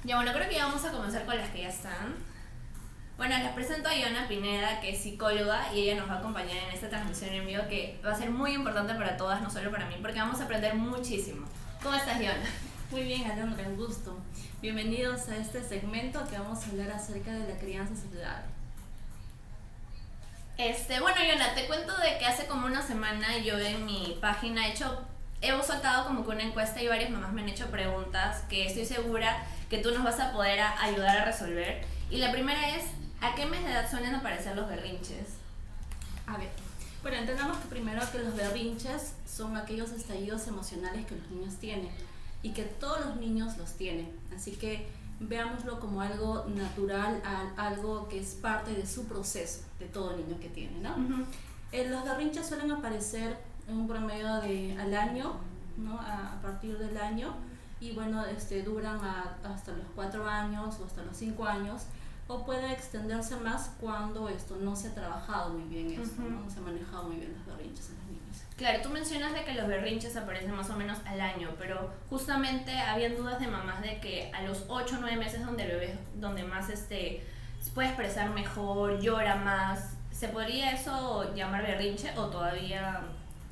Ya bueno, creo que ya vamos a comenzar con las que ya están. Bueno, les presento a Iona Pineda, que es psicóloga, y ella nos va a acompañar en esta transmisión en vivo que va a ser muy importante para todas, no solo para mí, porque vamos a aprender muchísimo. ¿Cómo estás, Iona? Muy bien, Alondra, un gusto. Bienvenidos a este segmento que vamos a hablar acerca de la crianza saludable. Bueno, Iona, te cuento de que hace como una semana yo en mi página he soltado como que una encuesta y varias mamás me han hecho preguntas que estoy segura que tú nos vas a poder ayudar a resolver. Y la primera es, ¿a qué mes de edad suelen aparecer los berrinches? A ver, bueno, entendamos que primero que los berrinches son aquellos estallidos emocionales que los niños tienen y que todos los niños los tienen. Así que veámoslo como algo natural, algo que es parte de su proceso, de todo niño que tiene, ¿no? Los berrinches suelen aparecer en un promedio al año, ¿no? A partir del año, y bueno, duran hasta los 4 años o hasta los 5 años, o puede extenderse más cuando esto no se ha trabajado muy bien, no se ha manejado muy bien los berrinches en los niños. Claro, tú mencionas de que los berrinches aparecen más o menos al año, pero justamente habían dudas de mamás de que a los 8 o 9 meses donde el bebé donde más se puede expresar mejor, llora más, ¿se podría eso llamar berrinche o todavía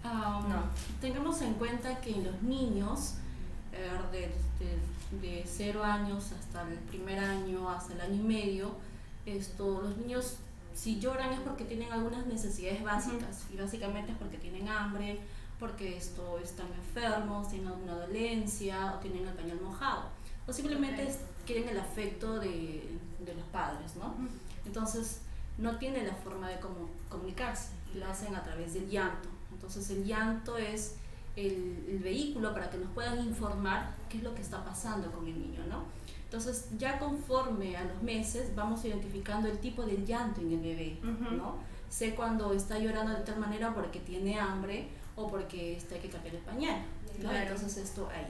no? Tengamos en cuenta que los niños de 0 años hasta el primer año, hasta el año y medio, los niños si lloran es porque tienen algunas necesidades básicas, y básicamente es porque tienen hambre, porque están enfermos, tienen alguna dolencia o tienen el pañal mojado, o simplemente quieren el afecto de los padres, ¿no? Entonces no tienen la forma de comunicarse, lo hacen a través del llanto. Entonces el llanto es el vehículo para que nos puedan informar qué es lo que está pasando con el niño, ¿no? Entonces ya conforme a los meses vamos identificando el tipo de llanto en el bebé, ¿no? Sé cuando está llorando de tal manera porque tiene hambre o porque hay que cambiar el pañal, ¿no? Claro. Entonces ahí.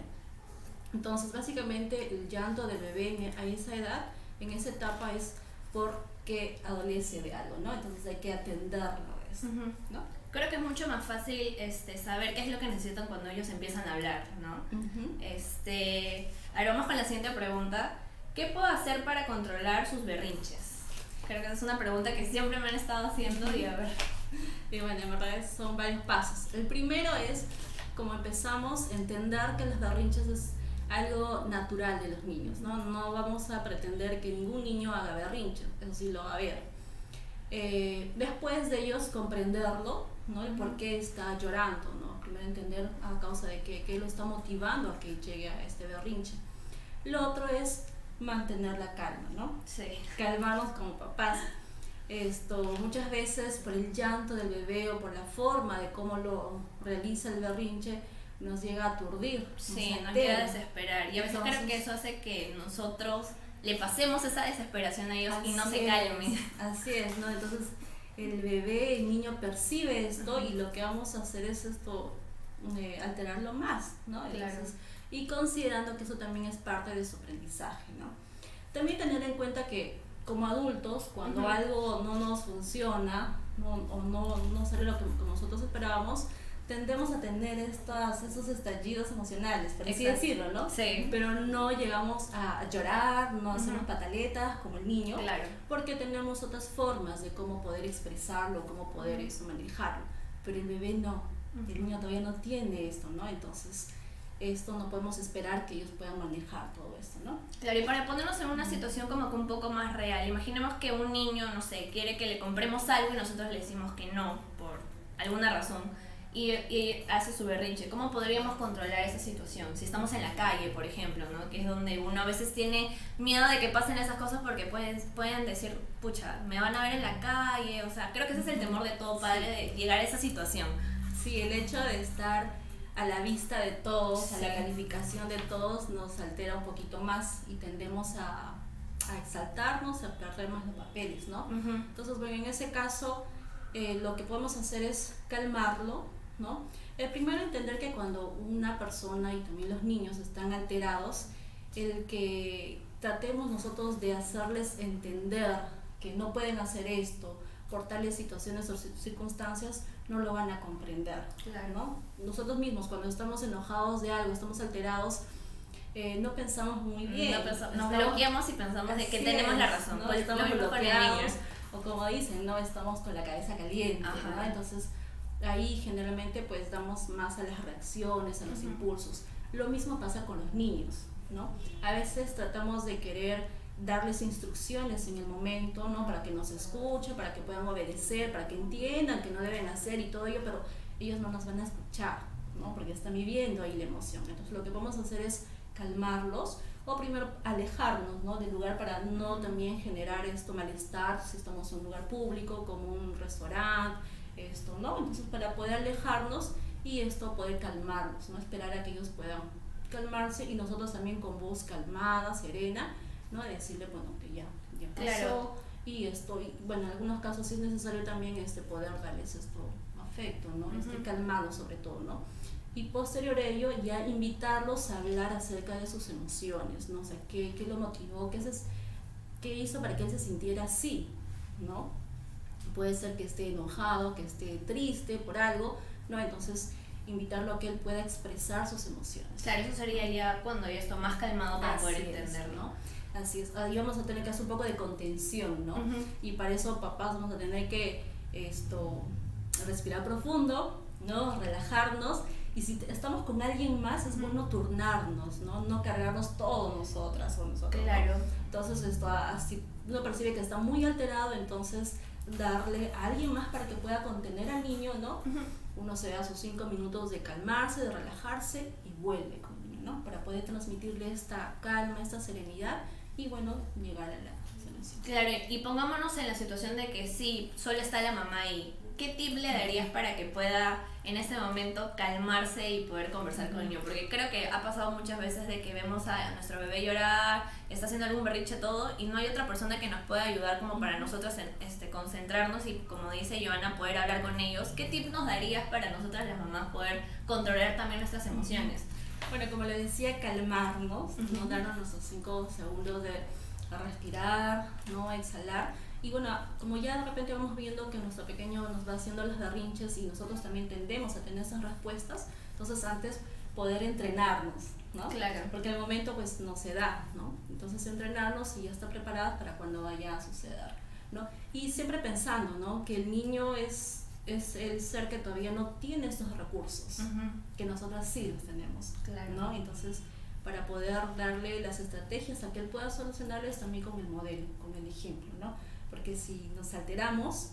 Entonces básicamente el llanto del bebé a esa edad, en esa etapa, es porque adolece de algo, ¿no? Entonces hay que atenderlo eso, ¿no? Creo que es mucho más fácil saber qué es lo que necesitan cuando ellos empiezan a hablar, ¿no? Ahora vamos con la siguiente pregunta. ¿Qué puedo hacer para controlar sus berrinches? Creo que esa es una pregunta que siempre me han estado haciendo y a ver. Y bueno, en verdad son varios pasos. El primero es, como empezamos, entender que los berrinches es algo natural de los niños, ¿no? No vamos a pretender que ningún niño haga berrinche, eso sí lo va a haber. Después de ellos comprenderlo, ¿no? El por qué está llorando, ¿no? Primero entender a causa de qué lo está motivando a que llegue a este berrinche. Lo otro es mantener la calma, ¿no? Sí. Calmarnos como papás. Muchas veces por el llanto del bebé o por la forma de cómo lo realiza el berrinche nos llega a aturdir. Sí, nos llega a desesperar. Y a veces creo que eso hace que nosotros le pasemos esa desesperación a ellos y no se calmen. Así es, ¿no? Entonces el bebé, el niño percibe esto y lo que vamos a hacer es alterarlo más, ¿no? Entonces, y considerando que eso también es parte de su aprendizaje, ¿no? También tener en cuenta que como adultos, cuando algo no nos funciona o no sale lo que nosotros esperábamos, tendemos a tener esos estallidos emocionales, por así decirlo, ¿no? Sí. Pero no llegamos a llorar, no hacemos pataletas como el niño, porque tenemos otras formas de cómo poder expresarlo, cómo poder manejarlo. Pero el bebé no, el niño todavía no tiene esto, ¿no? Entonces no podemos esperar que ellos puedan manejar todo esto, ¿no? Claro, y para ponernos en una situación como que un poco más real, imaginemos que un niño, no sé, quiere que le compremos algo y nosotros le decimos que no, por alguna razón. Y hace su berrinche. ¿Cómo podríamos controlar esa situación? Si estamos en la calle, por ejemplo, ¿no? Que es donde uno a veces tiene miedo de que pasen esas cosas porque pueden decir, pucha, me van a ver en la calle. O sea, creo que ese es el temor de todo padre, de llegar a esa situación. Sí, el hecho de estar a la vista de todos, a la calificación de todos, nos altera un poquito más y tendemos a exaltarnos, a perder más los papeles, ¿no? Entonces, bueno, en ese caso, lo que podemos hacer es calmarlo, ¿no? El primero, entender que cuando una persona y también los niños están alterados, el que tratemos nosotros de hacerles entender que no pueden hacer esto por tales situaciones o circunstancias, no lo van a comprender, ¿no? Nosotros mismos, cuando estamos enojados de algo, estamos alterados, no pensamos muy bien. Nos bloqueamos y pensamos de que tenemos la razón. ¿no? Estamos bloqueados, o como dicen, no estamos con la cabeza caliente, ¿no? Entonces ahí generalmente pues damos más a las reacciones, a los impulsos. Lo mismo pasa con los niños, ¿no? A veces tratamos de querer darles instrucciones en el momento, ¿no? Para que nos escuchen, para que puedan obedecer, para que entiendan que no deben hacer y todo ello, pero ellos no nos van a escuchar, ¿no? Porque están viviendo ahí la emoción. Entonces lo que vamos a hacer es calmarlos, o primero alejarnos, ¿no? Del lugar para no también generar malestar si estamos en un lugar público como un restaurante, ¿no? Entonces para poder alejarnos y poder calmarnos, ¿no? Esperar a que ellos puedan calmarse y nosotros también con voz calmada, serena, ¿no? Decirle, bueno, que ya pasó. Claro. Y bueno, en algunos casos sí es necesario también poder darles afecto, ¿no? Calmado sobre todo, ¿no? Y posterior a ello ya invitarlos a hablar acerca de sus emociones, ¿no? O sea, qué lo motivó, qué hizo para que él se sintiera así, ¿no? Puede ser que esté enojado, que esté triste por algo, ¿no? Entonces invitarlo a que él pueda expresar sus emociones. Claro, eso sería ya cuando ya está más calmado para poder entender, ¿no? Así es, ahí vamos a tener que hacer un poco de contención, ¿no? Y para eso papás vamos a tener que respirar profundo, ¿no? Relajarnos, y si estamos con alguien más es bueno turnarnos, ¿no? Cargarnos todos nosotras o nosotros. Claro. ¿no? Entonces así uno percibe que está muy alterado, entonces darle a alguien más para que pueda contener al niño, ¿no? Uno se da sus 5 minutos de calmarse, de relajarse y vuelve con el niño, ¿no? Para poder transmitirle esta calma, esta serenidad y bueno, llegar a la solución. Claro, y pongámonos en la situación de que sí, solo está la mamá ahí. ¿Qué tip le darías para que pueda en este momento calmarse y poder conversar con el niño? Porque creo que ha pasado muchas veces de que vemos a nuestro bebé llorar, está haciendo algún berrinche todo y no hay otra persona que nos pueda ayudar como para nosotros concentrarnos y, como dice Joana, poder hablar con ellos. ¿Qué tip nos darías para nosotras las mamás poder controlar también nuestras emociones? Bueno, como le decía, calmarnos, ¿no? Darnos nuestros 5 segundos de respirar, ¿no? Exhalar. Y bueno, como ya de repente vamos viendo que nuestro pequeño nos va haciendo los berrinches y nosotros también tendemos a tener esas respuestas, entonces antes poder entrenarnos, ¿no? Claro. Porque al momento pues no se da, ¿no? Entonces entrenarnos y ya estar preparadas para cuando vaya a suceder, ¿no? Y siempre pensando, ¿no? Que el niño es el ser que todavía no tiene estos recursos, que nosotras sí los tenemos, claro. ¿no? Entonces, para poder darle las estrategias a que él pueda solucionarles también con el modelo, con el ejemplo, ¿no? Porque si nos alteramos,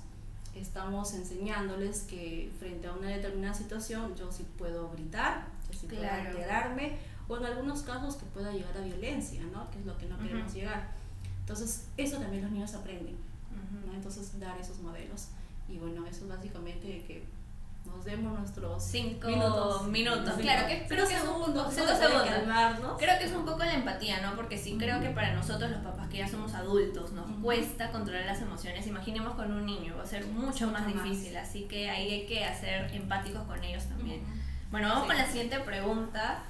estamos enseñándoles que frente a una determinada situación yo sí puedo gritar, yo sí puedo alterarme, o en algunos casos que pueda llegar a violencia, ¿no? Que es lo que no queremos llegar. Entonces, eso también los niños aprenden, ¿no? Entonces, dar esos modelos. Y bueno, eso es básicamente que nos demos nuestros 5 minutos. Claro, que creo que es un poco, 5 segundos. Creo que es un poco la empatía, ¿no? Porque sí creo que para nosotros los papás que ya somos adultos nos cuesta controlar las emociones. Imaginemos con un niño, va a ser mucho más difícil, así que ahí hay que ser empáticos con ellos también. Bueno, vamos con la siguiente pregunta.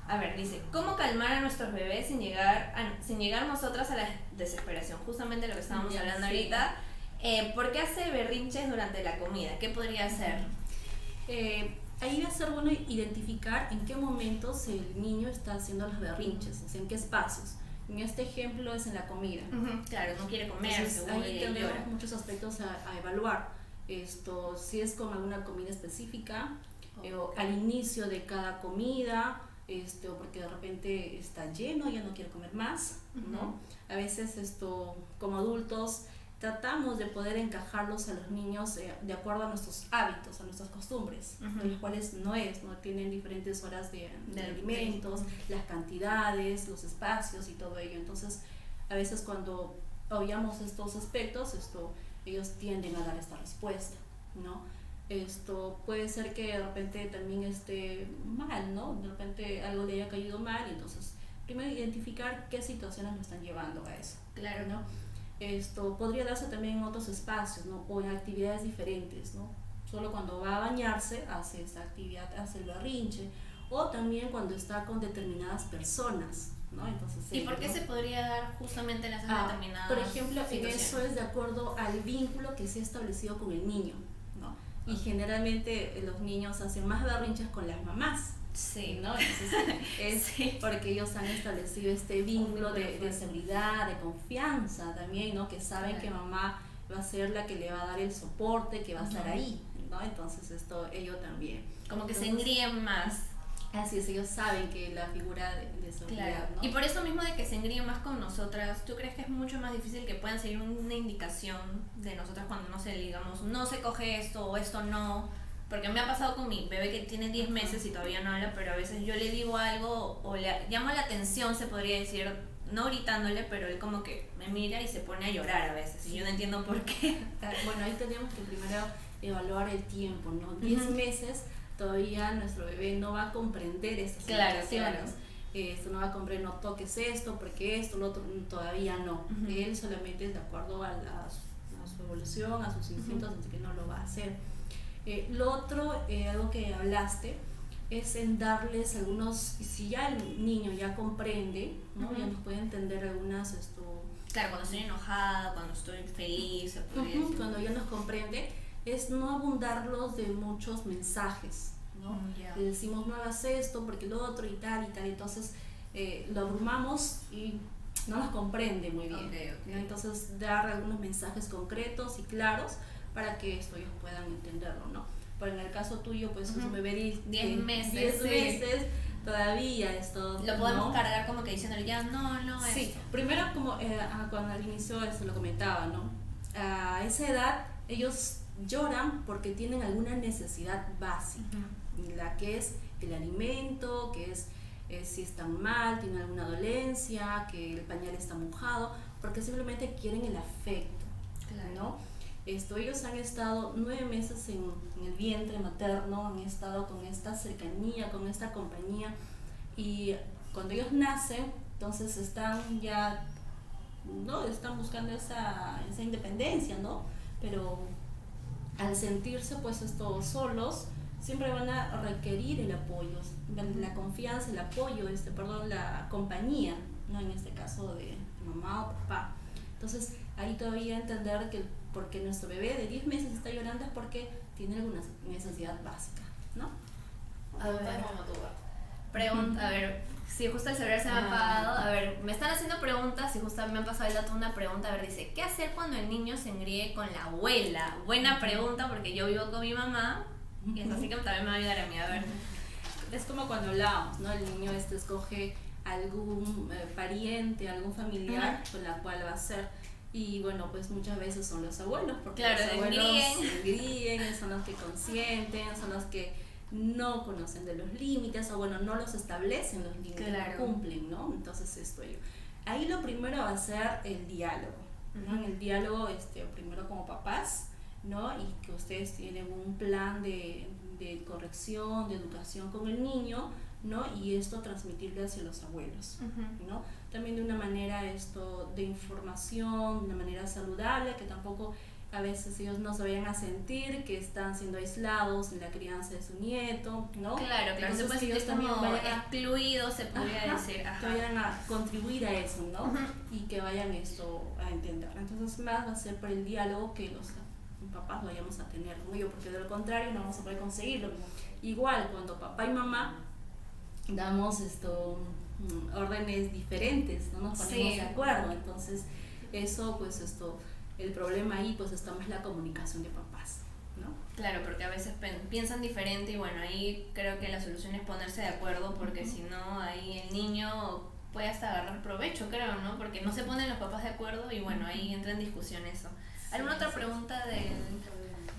A ver, dice, ¿cómo calmar a nuestros bebés sin llegar nosotras a la desesperación? Justamente lo que estábamos hablando ahorita. ¿Por qué hace berrinches durante la comida? ¿Qué podría hacer? Ahí va a ser bueno identificar en qué momentos el niño está haciendo los berrinches, o sea, en qué espacios. En este ejemplo es en la comida. Claro, no quiere comer. Entonces, ahí tenemos muchos aspectos a evaluar. Si es con alguna comida específica, o al inicio de cada comida, o porque de repente está lleno, ya no quiere comer más, ¿no? A veces como adultos tratamos de poder encajarlos a los niños de acuerdo a nuestros hábitos, a nuestras costumbres, de los cuales no tienen diferentes horas de alimentos, las cantidades, los espacios y todo ello. Entonces, a veces cuando obviamos estos aspectos, ellos tienden a dar esta respuesta, ¿no? Puede ser que de repente también esté mal, ¿no? De repente algo le haya caído mal, y entonces primero identificar qué situaciones lo están llevando a eso. Claro, ¿no? Podría darse también en otros espacios, ¿no? O en actividades diferentes, ¿no? Solo cuando va a bañarse hace esa actividad, hace el berrinche, o también cuando está con determinadas personas, ¿no? Entonces, ¿y por qué se podría dar justamente en esas determinadas por ejemplo, situaciones? eso es de acuerdo al vínculo que se ha establecido con el niño, ¿no? Y generalmente los niños hacen más berrinches con las mamás. Sí. ¿no? Entonces es Sí. porque ellos han establecido este vínculo de seguridad, de confianza también, ¿no? Que saben Claro. que mamá va a ser la que le va a dar el soporte, que va a estar Ujú. ahí, ¿no? Entonces esto ellos también. Como que se Entonces, engríen más. así es, ellos saben que la figura de seguridad, Claro. ¿no? Y por eso mismo de que se engríen más con nosotras, ¿tú crees que es mucho más difícil que puedan seguir una indicación de nosotras cuando no sé, digamos, no se coge esto o esto no? Porque me ha pasado con mi bebé que tiene 10 meses y todavía no habla, pero a veces yo le digo algo o le llamo la atención, se podría decir, no gritándole, pero él como que me mira y se pone a llorar a veces y yo no entiendo por qué. Bueno, ahí tenemos que primero evaluar el tiempo, ¿no? 10 Ujú. meses todavía nuestro bebé no va a comprender estas Claro, situaciones. claro. Esto no va a comprender, no toques esto, porque esto, lo otro, todavía no. Ujú. Él solamente es de acuerdo a su evolución, a sus instintos, así que no lo va a hacer. Lo otro, algo que hablaste, es en darles algunos, si ya el niño ya comprende, ¿no? Ujú. Ya nos puede entender algunas Claro, cuando estoy enojada, cuando estoy feliz, se podría Ujú, decir. cuando ya nos comprende, es no abundarlos de muchos mensajes, ¿no? Ya. Le decimos no hagas esto porque lo otro y tal, entonces lo abrumamos y no nos comprende muy bien. Ok. ¿No? Entonces dar algunos mensajes concretos y claros para que esto ellos puedan entenderlo, ¿no? Pero en el caso tuyo, pues es un bebé de 10 meses. 10 Sí. meses, todavía esto... Lo podemos ¿no? cargar como que diciéndole ya, no, Sí, esto. primero como cuando al inicio se lo comentaba, ¿no? A esa edad ellos lloran porque tienen alguna necesidad básica, la que es el alimento, que es si están mal, tienen alguna dolencia, que el pañal está mojado, porque simplemente quieren el afecto, Claro. ¿no? Ellos han estado 9 meses en el vientre materno, han estado con esta cercanía, con esta compañía, y cuando ellos nacen, entonces están ya, ¿no? Están buscando esa independencia, ¿no? Pero al sentirse pues solos, siempre van a requerir el apoyo, la confianza, el apoyo, la compañía, ¿no? En este caso de mamá o papá. Entonces ahí todavía entender que porque nuestro bebé de 10 meses está llorando es porque tiene alguna necesidad básica, ¿no? A ver. Pregunta, a ver, si justo el celular se me ha apagado, a ver, me están haciendo preguntas y justo me han pasado el dato una pregunta, a ver, dice, ¿qué hacer cuando el niño se engríe con la abuela? Buena pregunta porque yo vivo con mi mamá y es así que también me va a ayudar a mí, a ver. Es como cuando hablábamos, ¿no? El niño escoge algún pariente, algún familiar con la cual va a ser. Y bueno, pues muchas veces son los abuelos, porque Claro, los abuelos engríen. engríen, son los que consienten, son los que no conocen de los límites, o bueno, no los establecen los límites, Claro. no cumplen, ¿no? Entonces ahí lo primero va a ser el diálogo, ¿no? En el diálogo, primero como papás, ¿no? Y que ustedes tienen un plan de corrección, de educación con el niño, ¿no? Y esto transmitirle hacia los abuelos, ¿no? También de una manera de información, de una manera saludable, que tampoco a veces ellos no se vayan a sentir que están siendo aislados en la crianza de su nieto, ¿no? Claro, Entonces, se puede que ellos sentir también como vayan a, excluidos, se podría ajá, decir, que vayan a contribuir a eso, ¿no? Ujú. Y que vayan a entender. Entonces más va a ser por el diálogo que los papás vayamos a tener con ellos, porque de lo contrario no vamos a poder conseguirlo. Igual cuando papá y mamá damos órdenes diferentes, no nos ponemos Sí. de acuerdo, entonces eso pues el problema ahí pues está más la comunicación de papás, ¿no? Claro, porque a veces piensan diferente y bueno, ahí creo que la solución es ponerse de acuerdo porque si no, ahí el niño puede hasta agarrar provecho, creo, ¿no? Porque no se ponen los papás de acuerdo y bueno, ahí entra en discusión eso. ¿Alguna otra pregunta del...?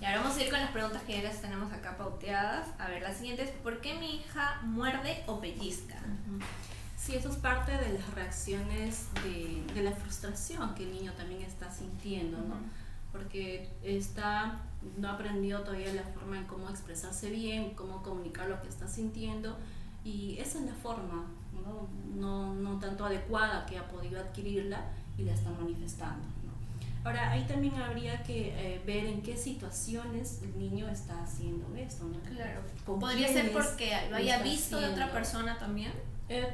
Y ahora vamos a ir con las preguntas que ya las tenemos acá pauteadas. A ver, la siguiente es, ¿por qué mi hija muerde o pellizca? Sí, eso es parte de las reacciones de la frustración que el niño también está sintiendo, ¿no? Porque no aprendió todavía la forma en cómo expresarse bien, cómo comunicar lo que está sintiendo, y esa es la forma, no tanto adecuada que ha podido adquirirla y la está manifestando, ¿no? Ahora, ahí también habría que ver en qué situaciones el niño está haciendo esto, ¿no? Claro. ¿Con ¿Podría ser quiénes porque lo lo haya está visto de otra haciendo? persona también?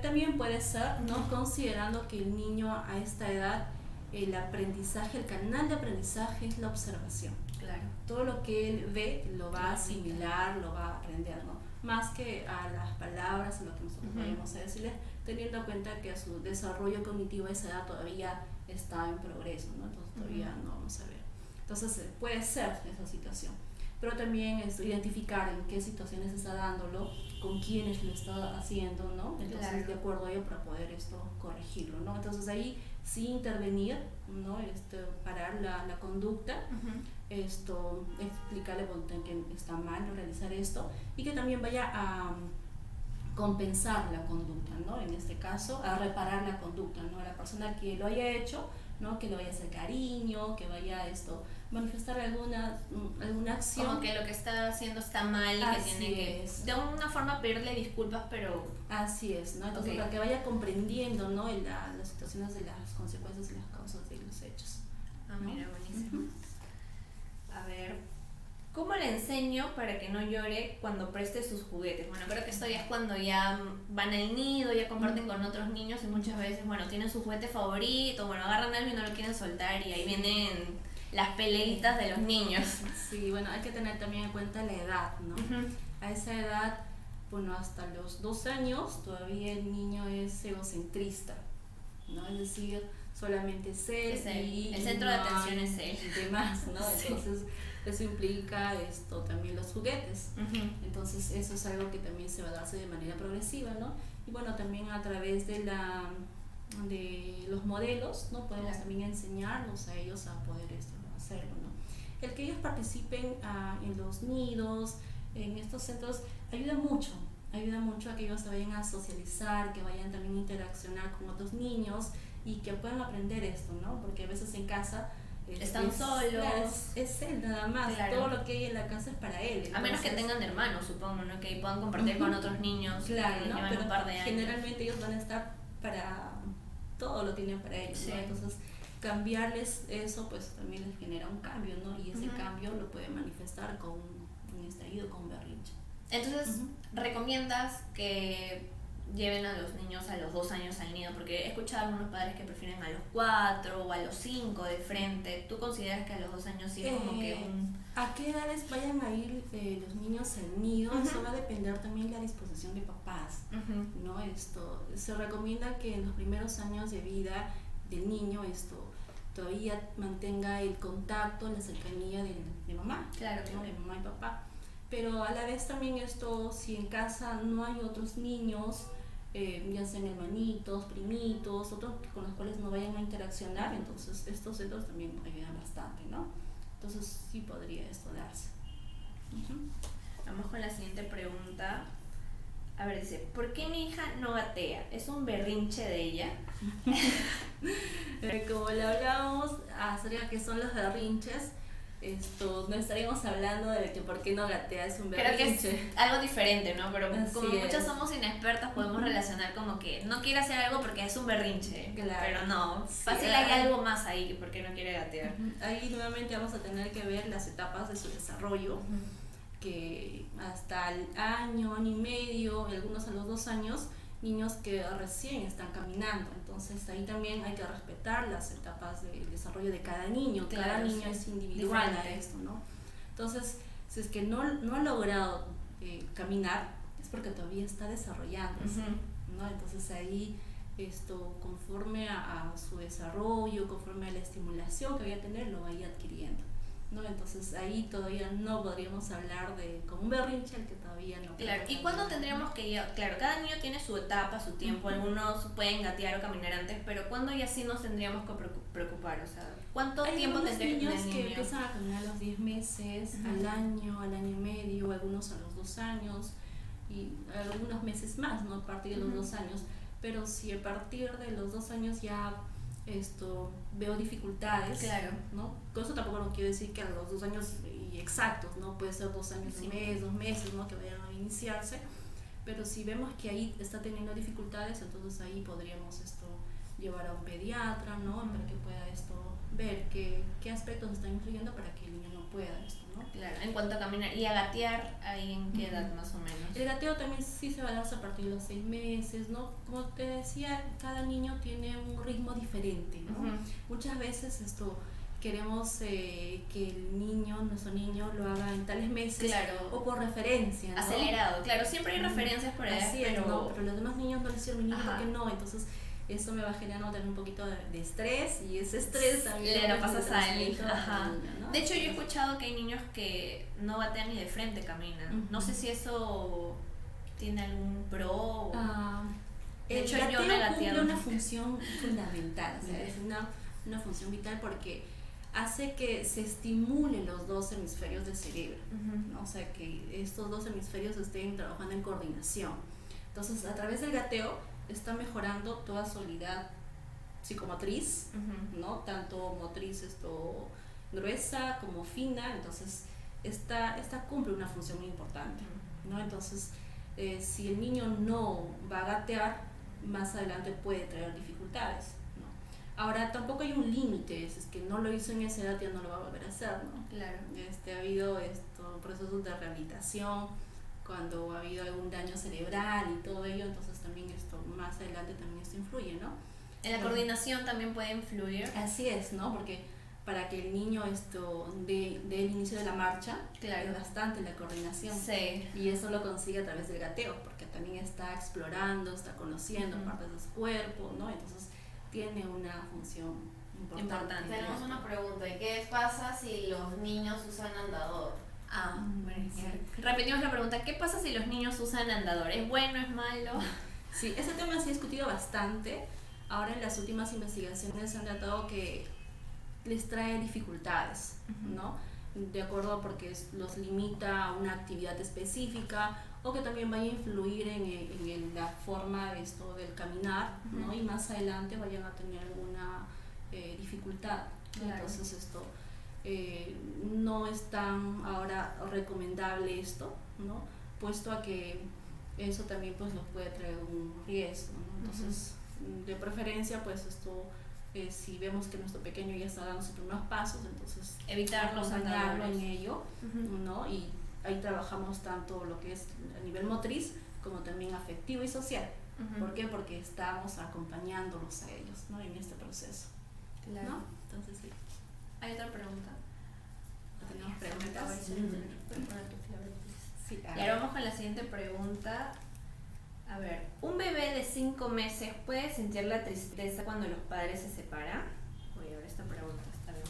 También puede ser, ¿no? Considerando que el niño a esta edad, el aprendizaje, el canal de aprendizaje es la observación. Claro. Todo lo que él ve lo va a asimilar, lo va a aprender, ¿no? más que a las palabras, a lo que nosotros vayamos a decirles, teniendo en cuenta que su desarrollo cognitivo a esa edad todavía está en progreso, ¿no? Entonces todavía no vamos a ver. Entonces puede ser esa situación, pero también es identificar en qué situaciones está dándolo, con quiénes lo está haciendo, ¿no? Entonces de acuerdo a ello para poder corregirlo, ¿no? Entonces ahí sí intervenir, ¿no? Parar la conducta, explicarle que está mal no realizar esto y que también vaya a compensar la conducta, ¿no? En este caso, a reparar la conducta, ¿no? A la persona que lo haya hecho, ¿no? Que le vaya a hacer cariño, que vaya a manifestar alguna acción. Como que lo que está haciendo está mal y que tiene que de una forma pedirle disculpas, pero... Así es, ¿no? Entonces para que vaya comprendiendo, ¿no? Las situaciones de las consecuencias y las causas de los hechos. Ah, ¿no? Mira, buenísimo. A ver, ¿cómo le enseño para que no llore cuando preste sus juguetes? Bueno, creo que esto ya es cuando ya van al nido, ya comparten con otros niños y muchas veces, bueno, tienen su juguete favorito, bueno, agarran algo y no lo quieren soltar y ahí vienen las peleitas de los niños. Sí, bueno, hay que tener también en cuenta la edad, ¿no? A esa edad, bueno, hasta los 2 años todavía el niño es egocentrista, ¿no? Es decir, solamente es él y el centro de atención es él. Y demás, ¿no? Entonces eso implica también los juguetes. Entonces eso es algo que también se va a darse de manera progresiva, ¿no? Y bueno, también a través de los modelos, ¿no? Podemos también enseñarlos a ellos a poder hacerlo, ¿no? El que ellos participen en los nidos, en estos centros, ayuda mucho a que ellos se vayan a socializar, que vayan también a interaccionar con otros niños y que puedan aprender esto, ¿no? Porque a veces en casa están solos. Claro, es él nada más, todo lo que hay en la casa es para él. Entonces, a menos que tengan hermanos, supongo, ¿no? Que puedan compartir con otros niños, claro, ¿no? Pero un par de años. Generalmente ellos van a estar todo lo tienen para ellos, ¿no? Entonces cambiarles eso pues también les genera un cambio, ¿no? Y ese cambio lo puede manifestar con un estallido, con un berrinche. Entonces, ¿recomiendas que lleven a los niños a los 2 años al nido? Porque he escuchado a algunos padres que prefieren a los 4 o a los 5 de frente. ¿Tú consideras que a los 2 años sí es como que ¿A qué edades vayan a ir los niños al nido? Eso va a depender también de la disposición de papás, ¿no? Se recomienda que en los primeros años de vida del niño todavía mantenga el contacto, la cercanía de mamá, claro, ¿no? De mamá y papá. Pero a la vez también si en casa no hay otros niños, ya sean hermanitos, primitos, otros con los cuales no vayan a interaccionar, entonces estos centros también ayudan bastante, ¿no? Entonces sí podría esto darse. Vamos con la siguiente pregunta. A ver, dice, ¿por qué mi hija no gatea? ¿Es un berrinche de ella? Como le hablábamos acerca que son los berrinches, no estaríamos hablando de que por qué no gatea es un berrinche. Creo que es algo diferente, ¿no? Pero Así como muchos es. somos inexpertas, podemos relacionar como que no quiere hacer algo porque es un berrinche. Claro. Pero no, Sí, fácil hay algo más ahí que por qué no quiere gatear. Ahí nuevamente vamos a tener que ver las etapas de su desarrollo, que hasta el año y medio, y algunos a los 2 años, niños que recién están caminando. Entonces ahí también hay que respetar las etapas del desarrollo de cada niño. Claro, cada niño es individual diferente. a esto, ¿no? Entonces, si es que no ha logrado caminar, es porque todavía está desarrollándose, ¿no? Entonces ahí conforme a su desarrollo, conforme a la estimulación que vaya a tener, lo vaya adquiriendo, ¿no? Entonces ahí todavía no podríamos hablar de como un berrinche al que todavía no. Claro, ¿y cuándo tendríamos que ya? Claro, cada niño tiene su etapa, su tiempo, algunos pueden gatear o caminar antes, pero ¿cuándo ya sí nos tendríamos que preocupar? O sea, ¿cuánto tiempo tendría que tener el niño? Hay niños que empiezan a caminar a los 10 meses, al año y medio, algunos a los 2 años y algunos meses más, ¿no? A partir de los 2 años. Pero si a partir de los 2 años ya veo dificultades, claro, ¿no? Con eso tampoco no quiero decir que a los 2 años exactos, ¿no? Puede ser 2 años y medio, 2 meses, ¿no? Que vayan a iniciarse, pero si vemos que ahí está teniendo dificultades, entonces ahí podríamos llevar a un pediatra, ¿no? Para que pueda ver qué aspectos están influyendo para que el niño no pueda ¿no? Claro, en cuanto a caminar y a gatear, ¿ahí en qué edad más o menos? El gateo también sí se va a dar a partir de los 6 meses, ¿no? Como te decía, cada niño tiene un ritmo diferente, ¿no? Muchas veces queremos que el niño, nuestro niño, lo haga en tales meses, Claro. o por referencia, ¿no? Acelerado, claro, siempre hay referencias por ahí, Así es, pero... ¿no? Pero los demás niños no le hicieron, mi niño, ¿por Ajá. qué no? Entonces eso me va generando también un poquito de estrés, y ese estrés también le lo pues, pasas le a él. transmito Ajá. al niño, ¿no? De hecho, yo he Entonces, escuchado que hay niños que no batean ni de frente caminan. No sé si eso tiene algún pro o... De el hecho, yo gateo no he cumple gateado. una función fundamental, o sea, es una función vital porque hace que se estimulen los dos hemisferios del cerebro, ¿no? O sea, que estos dos hemisferios estén trabajando en coordinación. Entonces, a través del gateo está mejorando toda su habilidad psicomotriz, ¿no? Tanto motriz gruesa como fina. Entonces esta cumple una función muy importante, ¿no? Entonces si el niño no va a gatear, más adelante puede traer dificultades, ¿no? Ahora tampoco hay un límite, es que no lo hizo en esa edad, ya no lo va a volver a hacer, ¿no? Claro. Ha habido procesos de rehabilitación cuando ha habido algún daño cerebral y todo ello, entonces también más adelante también esto influye, ¿no? En la coordinación también puede influir. Así es, ¿no? Porque para que el niño dé el inicio de la marcha, Claro. es bastante la coordinación. Sí. Y eso lo consigue a través del gateo, porque también está explorando, está conociendo partes de su cuerpo, ¿no? Entonces tiene una función importante. Tenemos una pregunta, ¿y qué pasa si los niños usan andador? Bueno, Sí. repetimos la pregunta, ¿qué pasa si los niños usan andador? ¿Es bueno, es malo? Sí, ese tema se ha discutido bastante. Ahora en las últimas investigaciones se han tratado que les trae dificultades, ¿no? De acuerdo, porque los limita a una actividad específica, o que también vaya a influir en la forma del caminar, ¿no? Y más adelante vayan a tener alguna dificultad, ¿no? Claro. Entonces no es tan ahora recomendable ¿no? Puesto a que eso también pues nos puede traer un riesgo, ¿no? Entonces de preferencia pues si vemos que nuestro pequeño ya está dando sus primeros pasos, entonces Evitar los acompañarlo andadores. en ello, ¿no? Y ahí trabajamos tanto lo que es a nivel motriz como también afectivo y social. ¿Por qué? Porque estamos acompañándolos a ellos, ¿no? En este proceso, Claro. ¿no? Entonces sí. ¿Hay otra pregunta? ¿Tenemos preguntas? Sí, Y ahora vamos con la siguiente pregunta. A ver, ¿un bebé de 5 meses puede sentir la tristeza cuando los padres se separan? Voy a ver esta pregunta, está bien.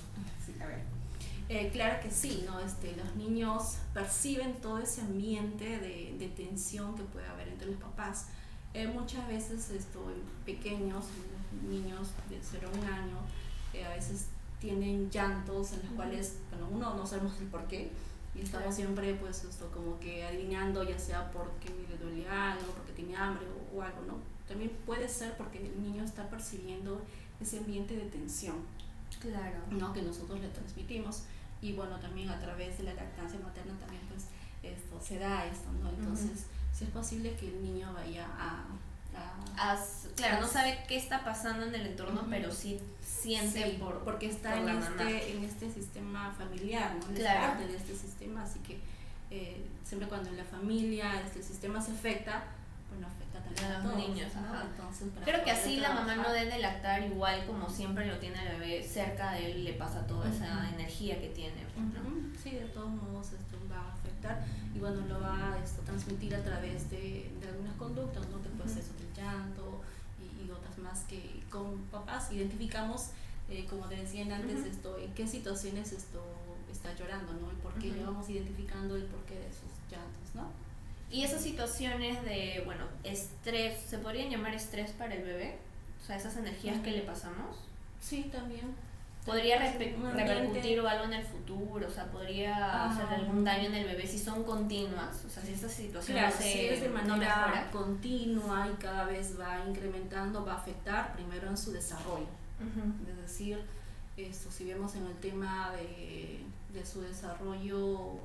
Sí, a ver. Claro que sí, ¿no? Los niños perciben todo ese ambiente de tensión que puede haber entre los papás. Muchas veces pequeños, niños de 0 a 1 año, a veces tienen llantos en los cuales, bueno, uno no sabemos el por qué, y estamos siempre pues como que adivinando, ya sea porque le duele algo, porque tiene hambre o algo, ¿no? También puede ser porque el niño está percibiendo ese ambiente de tensión, Claro. ¿no? Que nosotros le transmitimos, y bueno, también a través de la lactancia materna también pues se da esto, ¿no? Entonces sí es posible que el niño vaya Claro, no sabe qué está pasando en el entorno, pero sí siente sí, porque está por la en mamá. este sistema familiar, ¿no? Él Claro. es parte de este sistema, así que siempre cuando en la familia este sistema se afecta, bueno, afecta también A a los todos, niños, ¿no? ajá. Entonces, para Creo que poder así la mamá no trabajar- debe lactar igual como siempre lo tiene el bebé, cerca de él le pasa toda esa energía que tiene, pues, ¿no? Sí, de todos modos esto va a afectar, y bueno, lo va a transmitir a través de algunas conductas, ¿no? Que puede ser el llanto y otras más que con papás identificamos, como te decían antes, en qué situaciones está llorando, ¿no? El por qué, ya vamos identificando el porqué de sus llantos, ¿no? Y esas situaciones de, bueno, estrés, ¿se podrían llamar estrés para el bebé? O sea, esas energías que le pasamos. Sí, también. ¿Podría Un ambiente- repercutir o algo en el futuro? O sea, ¿podría hacer algún daño en el bebé si son continuas? O sea, si esta situación Claro, si es de no manera mejora. continua y cada vez va incrementando, va a afectar primero en su desarrollo. Es decir, si vemos en el tema de su desarrollo,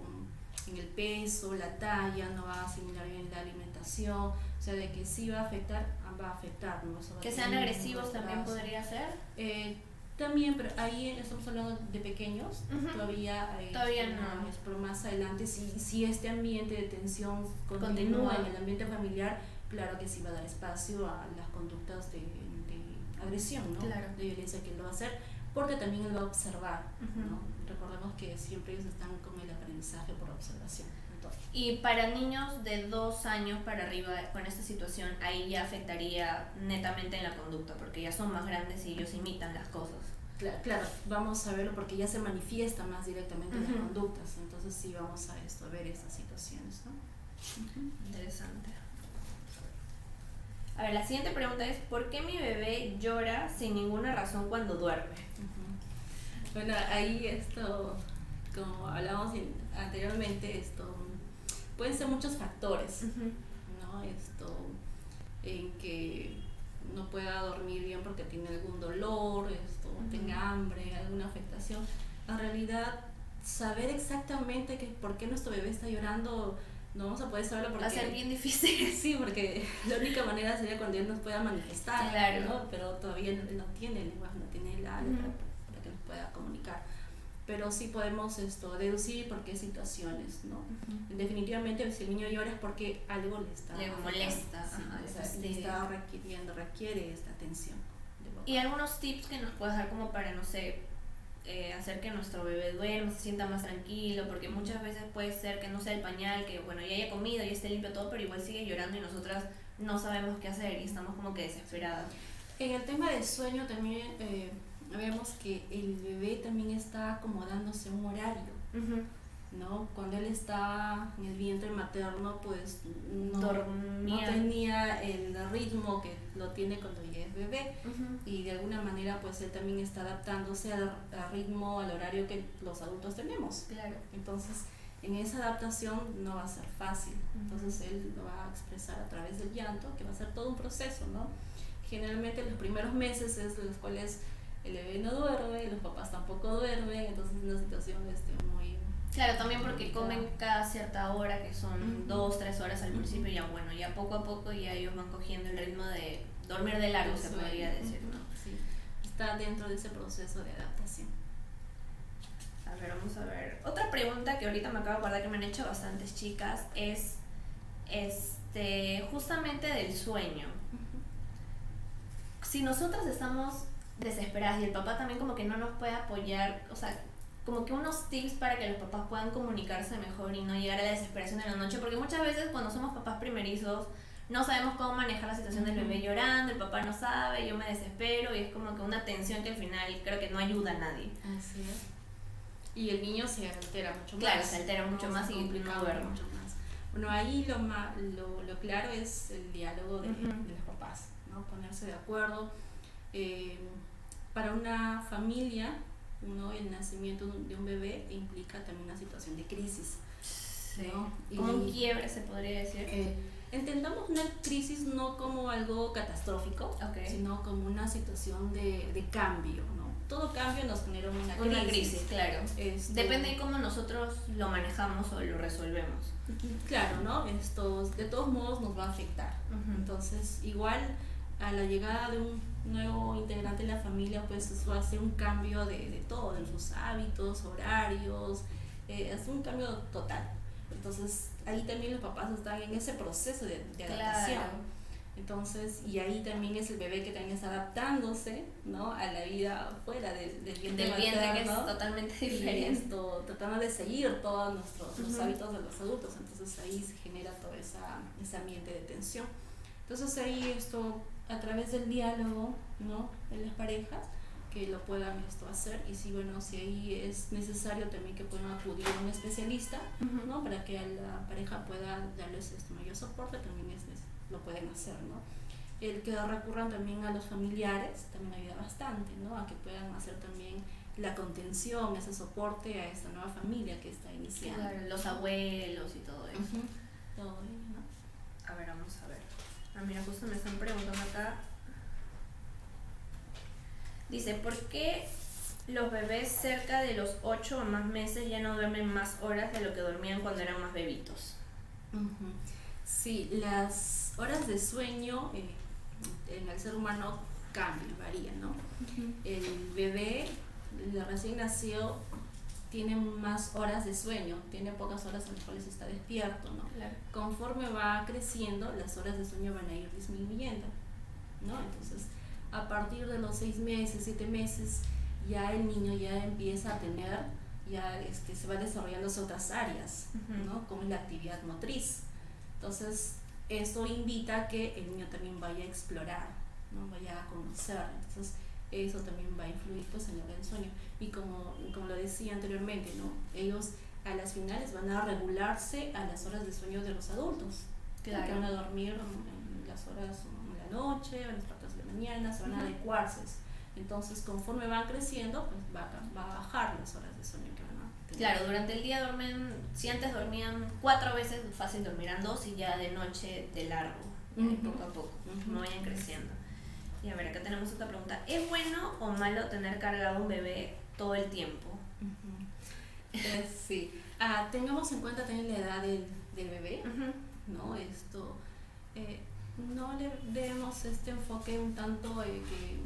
en el peso, la talla, no va a asimilar bien la alimentación, o sea, de que sí va a afectar, ¿no? Eso va a Que sean tener un agresivos también retraso. podría ser. También, pero ahí estamos hablando de pequeños, todavía no. pero más adelante, si este ambiente de tensión continúa en el ambiente familiar, claro que sí va a dar espacio a las conductas de agresión, ¿no? Claro. De violencia que lo va a hacer, porque también él va a observar, Ujú. ¿no? Recordemos que siempre ellos están con el aprendizaje por observación. Entonces, Y para niños de 2 años para arriba con esta situación, ahí ya afectaría netamente en la conducta, porque ya son más grandes y ellos imitan las cosas. claro, vamos a verlo porque ya se manifiesta más directamente en las Ujú. conductas, entonces sí vamos a ver estas situaciones, ¿no? Interesante. A ver, la siguiente pregunta es, ¿por qué mi bebé llora sin ninguna razón cuando duerme? Ujú. Bueno, ahí como hablábamos anteriormente, pueden ser muchos factores, ¿no? En que no pueda dormir bien porque tiene algún dolor, tenga hambre, alguna afectación. En realidad, saber exactamente por qué nuestro bebé está llorando, no vamos a poder saberlo porque... Va a ser bien difícil. Sí, porque la única manera sería cuando él nos pueda manifestar, Claro. ¿no? Pero todavía no tiene lenguaje, no tiene la habla para que nos pueda comunicar. Pero sí podemos deducir por qué situaciones, ¿no? Definitivamente, si el niño llora es porque algo Le afectando. molesta, Sí, ajá, le le fastidia. está requiere esta atención de papá. Y algunos tips que nos puedes dar como para, no sé, hacer que nuestro bebé duerma, se sienta más tranquilo, porque muchas veces puede ser que no sea el pañal, que bueno, ya haya comido, ya esté limpio todo, pero igual sigue llorando y nosotras no sabemos qué hacer y estamos como que desesperadas. En el tema del sueño también vemos que el bebé también está acomodándose a un horario, ¿no? Cuando él está en el vientre materno, pues no tenía el ritmo que lo tiene cuando ya es bebé, y de alguna manera pues él también está adaptándose al ritmo, al horario que los adultos tenemos. Claro. Entonces, en esa adaptación no va a ser fácil. Entonces él lo va a expresar a través del llanto, que va a ser todo un proceso, ¿no? Generalmente los primeros meses es los cuales el bebé no duerme, los papás tampoco duermen, entonces es una situación muy... Claro, también porque comen cada cierta hora, que son 2-3 horas al principio, y ya bueno, ya poco a poco ya ellos van cogiendo el ritmo de dormir de largo, se podría decir, ¿no? Sí, está dentro de ese proceso de adaptación. A ver, vamos a ver. Otra pregunta que ahorita me acabo de acordar que me han hecho bastantes chicas es justamente del sueño. Si nosotras estamos desesperadas y el papá también como que no nos puede apoyar, o sea, como que unos tips para que los papás puedan comunicarse mejor y no llegar a la desesperación en la noche, porque muchas veces cuando somos papás primerizos no sabemos cómo manejar la situación del bebé llorando, el papá no sabe, yo me desespero y es como que una tensión que al final creo que no ayuda a nadie. Así es. Y el niño se altera mucho más. Claro, se altera mucho más y no duerme. Mucho más. Bueno, ahí lo claro es el diálogo de los papás, ¿no? Ponerse de acuerdo. Para una familia, ¿no? El nacimiento de un bebé implica también una situación de crisis, ¿no? Como un quiebre, se podría decir. Entendamos una crisis no como algo catastrófico, sino como una situación de cambio, ¿no? Todo cambio nos genera una crisis. Una crisis, claro. Depende de cómo nosotros lo manejamos o lo resolvemos. Claro, ¿no? De todos modos nos va a afectar. Entonces, igual a la llegada de un nuevo integrante de la familia, pues eso va a ser un cambio de todo, de sus hábitos, horarios, es un cambio total. Entonces, ahí también los papás están en ese proceso de adaptación. Claro. Entonces, y ahí también es el bebé que también está adaptándose, ¿no? A la vida fuera del vientre materno, que es totalmente diferente. Y tratando de seguir todos los hábitos de los adultos. Entonces, ahí se genera todo ese ambiente de tensión. Entonces, ahí a través del diálogo, ¿no? De las parejas, que lo puedan hacer, y si ahí es necesario también que puedan acudir a un especialista, ¿no? Para que a la pareja pueda darles mayor soporte, también lo pueden hacer, ¿no? El que recurran también a los familiares también ayuda bastante, ¿no? A que puedan hacer también la contención, ese soporte a esta nueva familia que está iniciando. Claro, los abuelos y todo eso. Todo ello, ¿no? A ver, vamos a ver. Mira, justo me están preguntando acá. Dice, ¿por qué los bebés cerca de los 8 o más meses ya no duermen más horas de lo que dormían cuando eran más bebitos? Sí, las horas de sueño en el ser humano cambian, varían, ¿no? El bebé, el recién nacido, tiene más horas de sueño, tiene pocas horas en las cuales está despierto, ¿no? Claro. Conforme va creciendo, las horas de sueño van a ir disminuyendo, ¿no? Entonces, a partir de los 6 meses, 7 meses, ya el niño ya empieza a tener, ya se va desarrollando otras áreas, ¿no? Como es la actividad motriz. Entonces, eso invita a que el niño también vaya a explorar, ¿no? Vaya a conocer. Entonces, eso también va a influir pues en la hora del sueño. Y como lo decía anteriormente, ¿no? Ellos a las finales van a regularse a las horas de sueño de los adultos. Claro. Que van a dormir en las horas de la noche, en las partes de la mañana, se van a adecuarse. Entonces, conforme van creciendo, pues va a bajar las horas de sueño que van a tener. Claro, durante el día duermen, si antes dormían 4 veces, fácil dormirán 2 y ya de noche de largo, poco a poco, no vayan creciendo. Y a ver, acá tenemos otra pregunta. ¿Es bueno o malo tener cargado un bebé todo el tiempo? Sí. Tengamos en cuenta también la edad del bebé, ¿no? No le demos este enfoque un tanto que...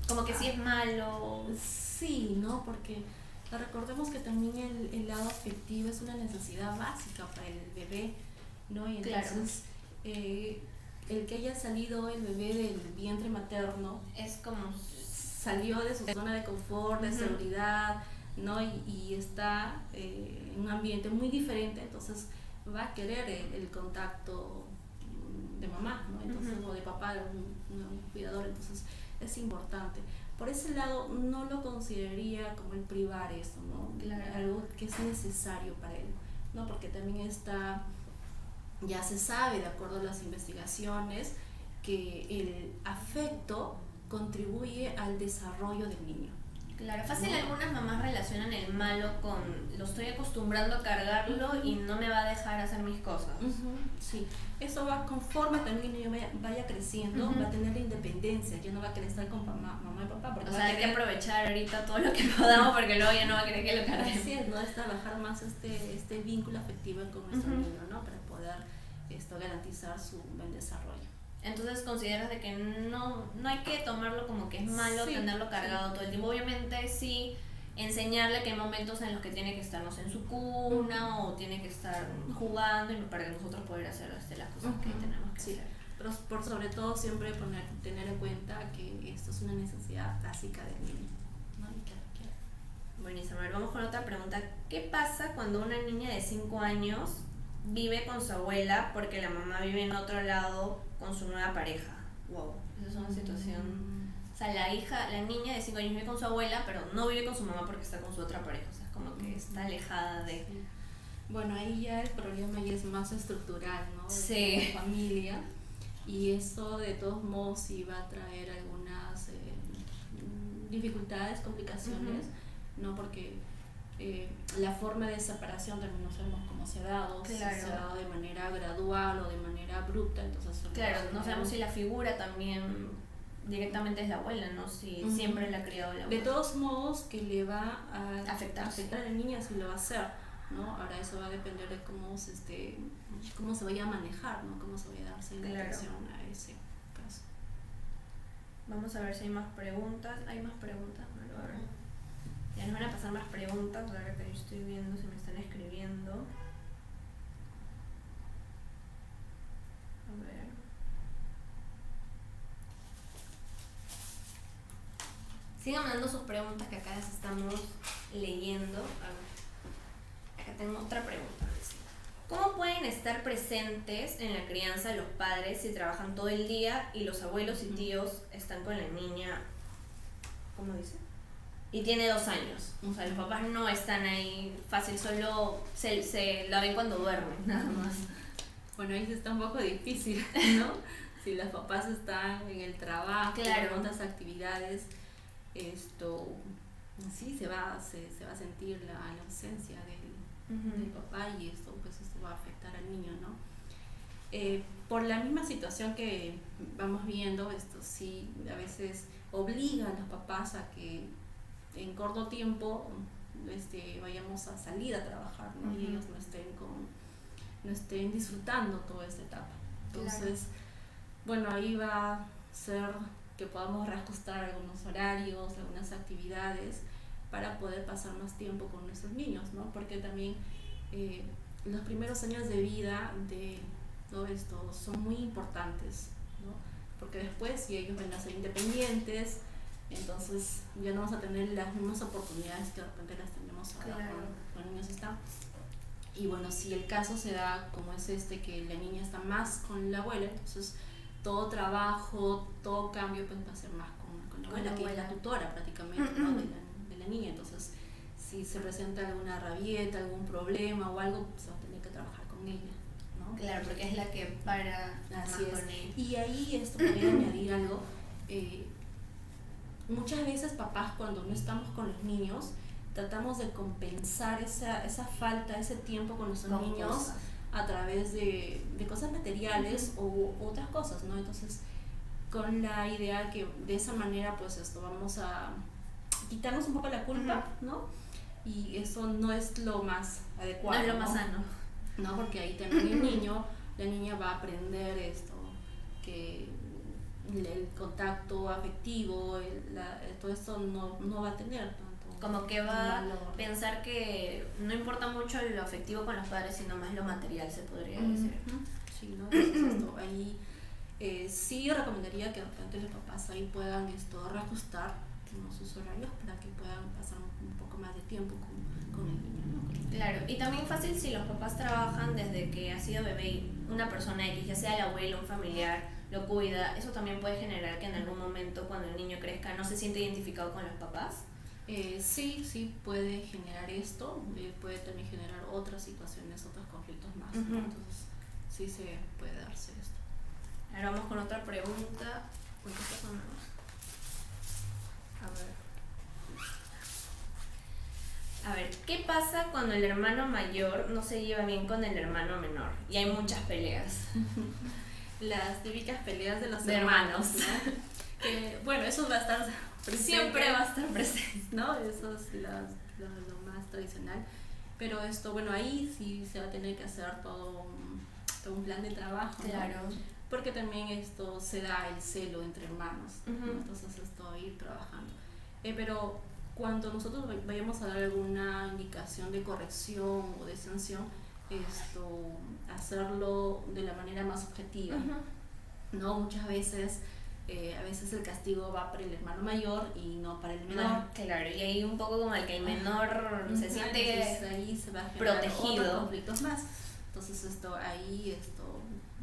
Como que si es malo. Sí, ¿no? Porque recordemos que también el lado afectivo es una necesidad básica para el bebé, ¿no? Y entonces, el que haya salido el bebé del vientre materno es como... salió de su zona de confort, de seguridad, ¿no? Y está en un ambiente muy diferente, entonces va a querer el contacto de mamá, ¿no? Entonces, o de papá, de un cuidador, entonces es importante. Por ese lado no lo consideraría como el privar eso, ¿no? Claro. Algo que es necesario para él, ¿no? Porque también ya se sabe, de acuerdo a las investigaciones, que el afecto contribuye al desarrollo del niño. Claro, fácil, ¿no? Algunas mamás relacionan el malo con lo estoy acostumbrando a cargarlo y no me va a dejar hacer mis cosas. Sí, eso va conforme también el niño vaya creciendo, va a tener independencia, ya no va a querer estar con mamá y papá. Porque hay que aprovechar ahorita todo lo que podamos porque luego ya no va a querer que lo cargue. Así es, ¿no? Es trabajar más este vínculo afectivo con nuestro niño, ¿no? Para poder garantizar su buen desarrollo. Entonces consideras de que no hay que tomarlo como que es malo tenerlo cargado todo el tiempo. Obviamente sí enseñarle que hay momentos en los que tiene que estarnos en su cuna o tiene que estar jugando y para que nosotros poder hacer las cosas que tenemos que hacer. Pero por sobre todo siempre tener en cuenta que esto es una necesidad básica del niño, ¿no? Buenísimo. A ver, vamos con otra pregunta. ¿Qué pasa cuando una niña de 5 años vive con su abuela porque la mamá vive en otro lado con su nueva pareja? Wow, esa es una situación. O sea, la niña de 5 años vive con su abuela, pero no vive con su mamá porque está con su otra pareja. O sea, es como que está alejada de... Sí. Bueno, ahí ya el problema ya es más estructural, ¿no? Sí. La familia. Y eso de todos modos sí va a traer algunas dificultades, complicaciones, ¿no? Porque la forma de separación también no sabemos cómo se ha dado, si se ha dado de manera gradual o de manera abrupta, entonces no sabemos si la figura también directamente es la abuela, ¿no? Si siempre la ha criado la abuela. De todos modos que le va a afectar a la niña si lo va a hacer, ¿no? Ahora eso va a depender de cómo se vaya a manejar, ¿no? Cómo se vaya a darse la atención a ese caso. Vamos a ver si hay más preguntas. ¿Hay más preguntas? No, a ver. Ya nos van a pasar más preguntas, ahora que yo estoy viendo si me están escribiendo. A ver. Sigan mandando sus preguntas que acá las estamos leyendo. A ver. Acá tengo otra pregunta. ¿Cómo pueden estar presentes en la crianza los padres si trabajan todo el día y los abuelos y tíos están con la niña, ¿cómo dice? Y tiene 2 años. O sea, los papás no están ahí fácil, solo se la ven cuando duermen, nada más. Bueno, ahí sí está un poco difícil, ¿no? Si los papás están en el trabajo, en otras actividades, sí se va a sentir la ausencia del papá y esto va a afectar al niño, ¿no? Por la misma situación que vamos viendo, esto sí a veces obliga a los papás a que en corto tiempo vayamos a salir a trabajar, ¿no? Y ellos no estén disfrutando toda esta etapa. Entonces, bueno, ahí va a ser que podamos reajustar algunos horarios, algunas actividades para poder pasar más tiempo con nuestros niños, ¿no? Porque también los primeros años de vida de todo esto son muy importantes, ¿no? Porque después, si ellos van a ser independientes, entonces ya no vamos a tener las mismas oportunidades que de repente las tenemos ahora Claro. cuando niños están. Y bueno, si el caso se da como es que la niña está más con la abuela, entonces todo trabajo, todo cambio pues va a ser más con la abuela, que es la tutora prácticamente, ¿no? de la niña. Entonces, si se presenta alguna rabieta, algún problema o algo, pues se va a tener que trabajar con ella, ¿no? Claro, porque es la que para más Así es. con él. Y ahí esto podría añadir algo. Muchas veces papás, cuando no estamos con los niños, tratamos de compensar esa falta, ese tiempo con nuestros Con niños cosas. a través de cosas materiales o otras cosas, ¿no? Entonces, con la idea que de esa manera pues vamos a quitarnos un poco la culpa, ¿no? Y eso no es lo más adecuado, No es lo más sano. ¿no? Porque ahí también el niño, la niña va a aprender que el contacto afectivo, todo esto no va a tener tanto. Como que va a valor. pensar que no importa mucho lo afectivo con los padres, sino más lo material, se podría decir. Sí, ¿no? Entonces, ahí sí recomendaría que de repente los papás ahí puedan reajustar, ¿no? sus horarios para que puedan pasar un poco más de tiempo con el niño, ¿no? Claro, y también fácil si los papás trabajan desde que ha sido bebé y una persona X, ya sea el abuelo, un familiar, lo cuida, eso también puede generar que en algún momento cuando el niño crezca no se siente identificado con los papás. Sí puede generar esto, puede también generar otras situaciones, otros conflictos más, ¿no? Entonces sí se puede darse esto. Ahora vamos con otra pregunta. ¿Cuántas personas? A ver, ¿qué pasa cuando el hermano mayor no se lleva bien con el hermano menor? Y hay muchas peleas. Las típicas peleas de los De hermanos. ¿no? Que, bueno, eso va a estar presente, Siempre va a estar presente. ¿no? Eso es lo más tradicional. Pero bueno, ahí sí se va a tener que hacer todo un plan de trabajo, ¿no? Claro. Porque también se da el celo entre hermanos, ¿no? Entonces ir trabajando. Pero cuando nosotros vayamos a dar alguna indicación de corrección o de sanción, hacerlo de la manera más objetiva, ¿no? Muchas veces, a veces el castigo va para el hermano mayor y no para el menor. Claro, y ahí un poco como el que el menor se siente entonces, ahí se va a generar protegido. otros conflictos más. Entonces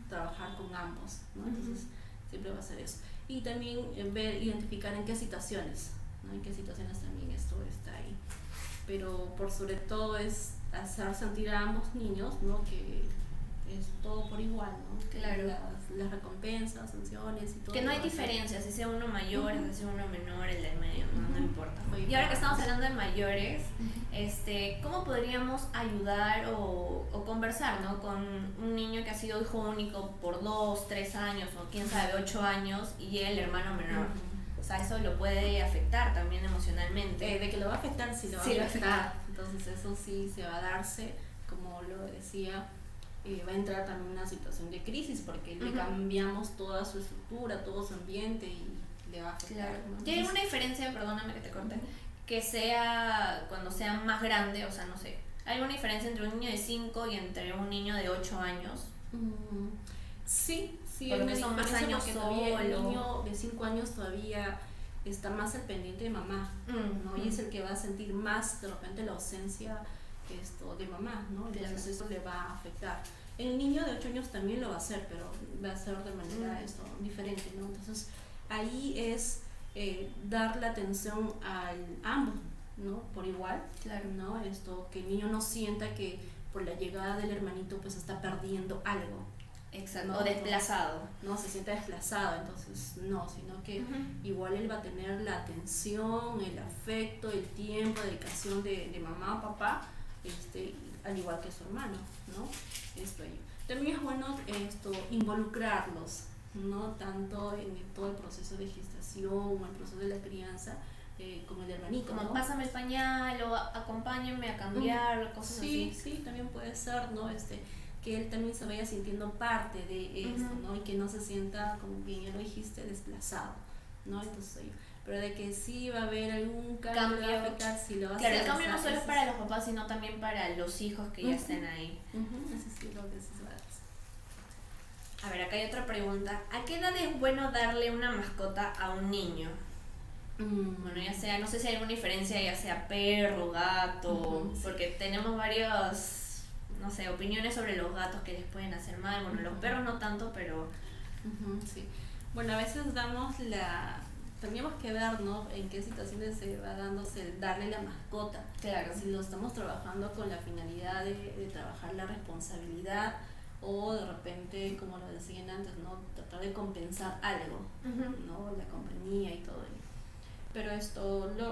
trabajar con ambos, ¿no? Entonces siempre va a ser eso. Y también identificar en qué situaciones, ¿no? En qué situaciones también esto está ahí. Pero por sobre todo es hacer sentir a ambos niños, ¿no? Que es todo por igual, ¿no? Claro. Las recompensas, sanciones y todo. Que no hay diferencia, si sea uno mayor, si sea uno menor, el del medio, no importa. Muy Y ahora que bien. estamos hablando de mayores, ¿cómo podríamos ayudar o conversar, ¿no? Con un niño que ha sido hijo único por 2, 3 años o quién sabe, 8 años y llega el hermano menor? O sea, eso lo puede afectar también emocionalmente. De que lo va a afectar, sí lo va Sí, a lo afectar. Entonces eso sí se va a darse, como lo decía, va a entrar también en una situación de crisis porque le cambiamos toda su estructura, todo su ambiente y le va a afectar. Claro. ¿No? ¿Tiene alguna diferencia, perdóname que te corte, que sea cuando sea más grande, o sea, no sé, ¿hay alguna diferencia entre un niño de 5 y entre un niño de 8 años? Sí, Porque hay una son más diferencia años porque todavía el solo. niño de 5 años todavía está más al pendiente de mamá, ¿no? Y es el que va a sentir más de repente la ausencia de mamá, ¿no? Entonces eso le va a afectar. El niño de 8 años también lo va a hacer, pero va a ser de manera diferente, ¿no? Entonces ahí es dar la atención a ambos, ¿no? Por igual, Claro. ¿no? Que el niño no sienta que por la llegada del hermanito pues está perdiendo algo. Exacto. No, O desplazado. No se siente desplazado, entonces no, sino que igual él va a tener la atención, el afecto, el tiempo, dedicación de mamá o papá, al igual que su hermano, ¿no? También es bueno involucrarlos, ¿no? Tanto en todo el proceso de gestación o el proceso de la crianza, como el hermanito, Como ¿no? pásame el pañal o acompáñenme a cambiar, cosas así. Sí, también puede ser, ¿no? Que él también se vaya sintiendo parte de esto, ¿no? Y que no se sienta, como bien ya lo dijiste, desplazado, ¿no? Entonces, pero de que sí va a haber algún cambio, le va a afectar, sí lo va a Claro, hacer. el cambio no solo es para los papás, sino también para los hijos que ya estén ahí. Eso sí, lo que sí se va a hacer. A ver, acá hay otra pregunta. ¿A qué edad es bueno darle una mascota a un niño? Bueno, ya sea, no sé si hay alguna diferencia, ya sea perro, gato, Sí. porque tenemos varias, no sé, opiniones sobre los gatos que les pueden hacer mal. Bueno, los perros no tanto, pero Sí. Bueno, a veces teníamos que ver, ¿no? En qué situaciones se va dándose el darle la mascota. claro. Si lo estamos trabajando con la finalidad de trabajar la responsabilidad o de repente, como lo decían antes, ¿no? Tratar de compensar algo, ¿no? La compañía y todo ello. Pero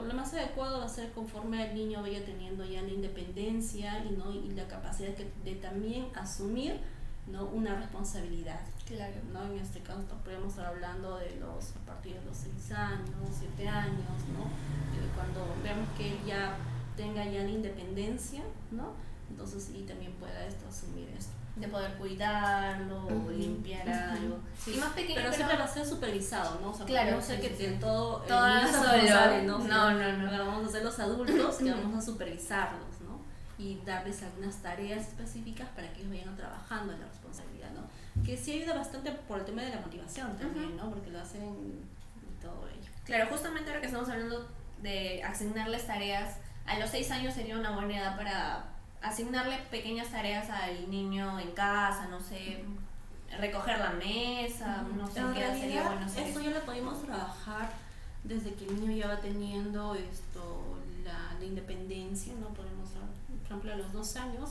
lo más adecuado va a ser conforme el niño vaya teniendo ya la independencia y la capacidad de también asumir, ¿no? Una responsabilidad. Claro. ¿No? En este caso podríamos estar hablando a partir de los 6 años, 7 años, ¿no? Cuando vemos que él ya tenga ya la independencia, ¿no? Entonces sí también pueda asumir esto. De poder cuidarlo o limpiar algo. Sí. Y más pequeño, pero siempre va a ser supervisado, ¿no? O sea, claro, no sé sí, que sí, del todo todo el niño es solo. responsable, ¿no? No. Vamos a ser los adultos que vamos a supervisarlos, ¿no? Y darles algunas tareas específicas para que ellos vayan trabajando en la responsabilidad, ¿no? Que sí ayuda bastante por el tema de la motivación también, ¿no? Porque lo hacen y todo ello. Claro, justamente ahora que estamos hablando de asignarles tareas, a los 6 años sería una buena edad para asignarle pequeñas tareas al niño en casa, no sé, recoger la mesa, no sé En qué edad sería realidad, bueno hacer eso eso. ya lo podemos trabajar desde que el niño ya va teniendo la independencia, ¿no? Podemos, por ejemplo, a los 2 años,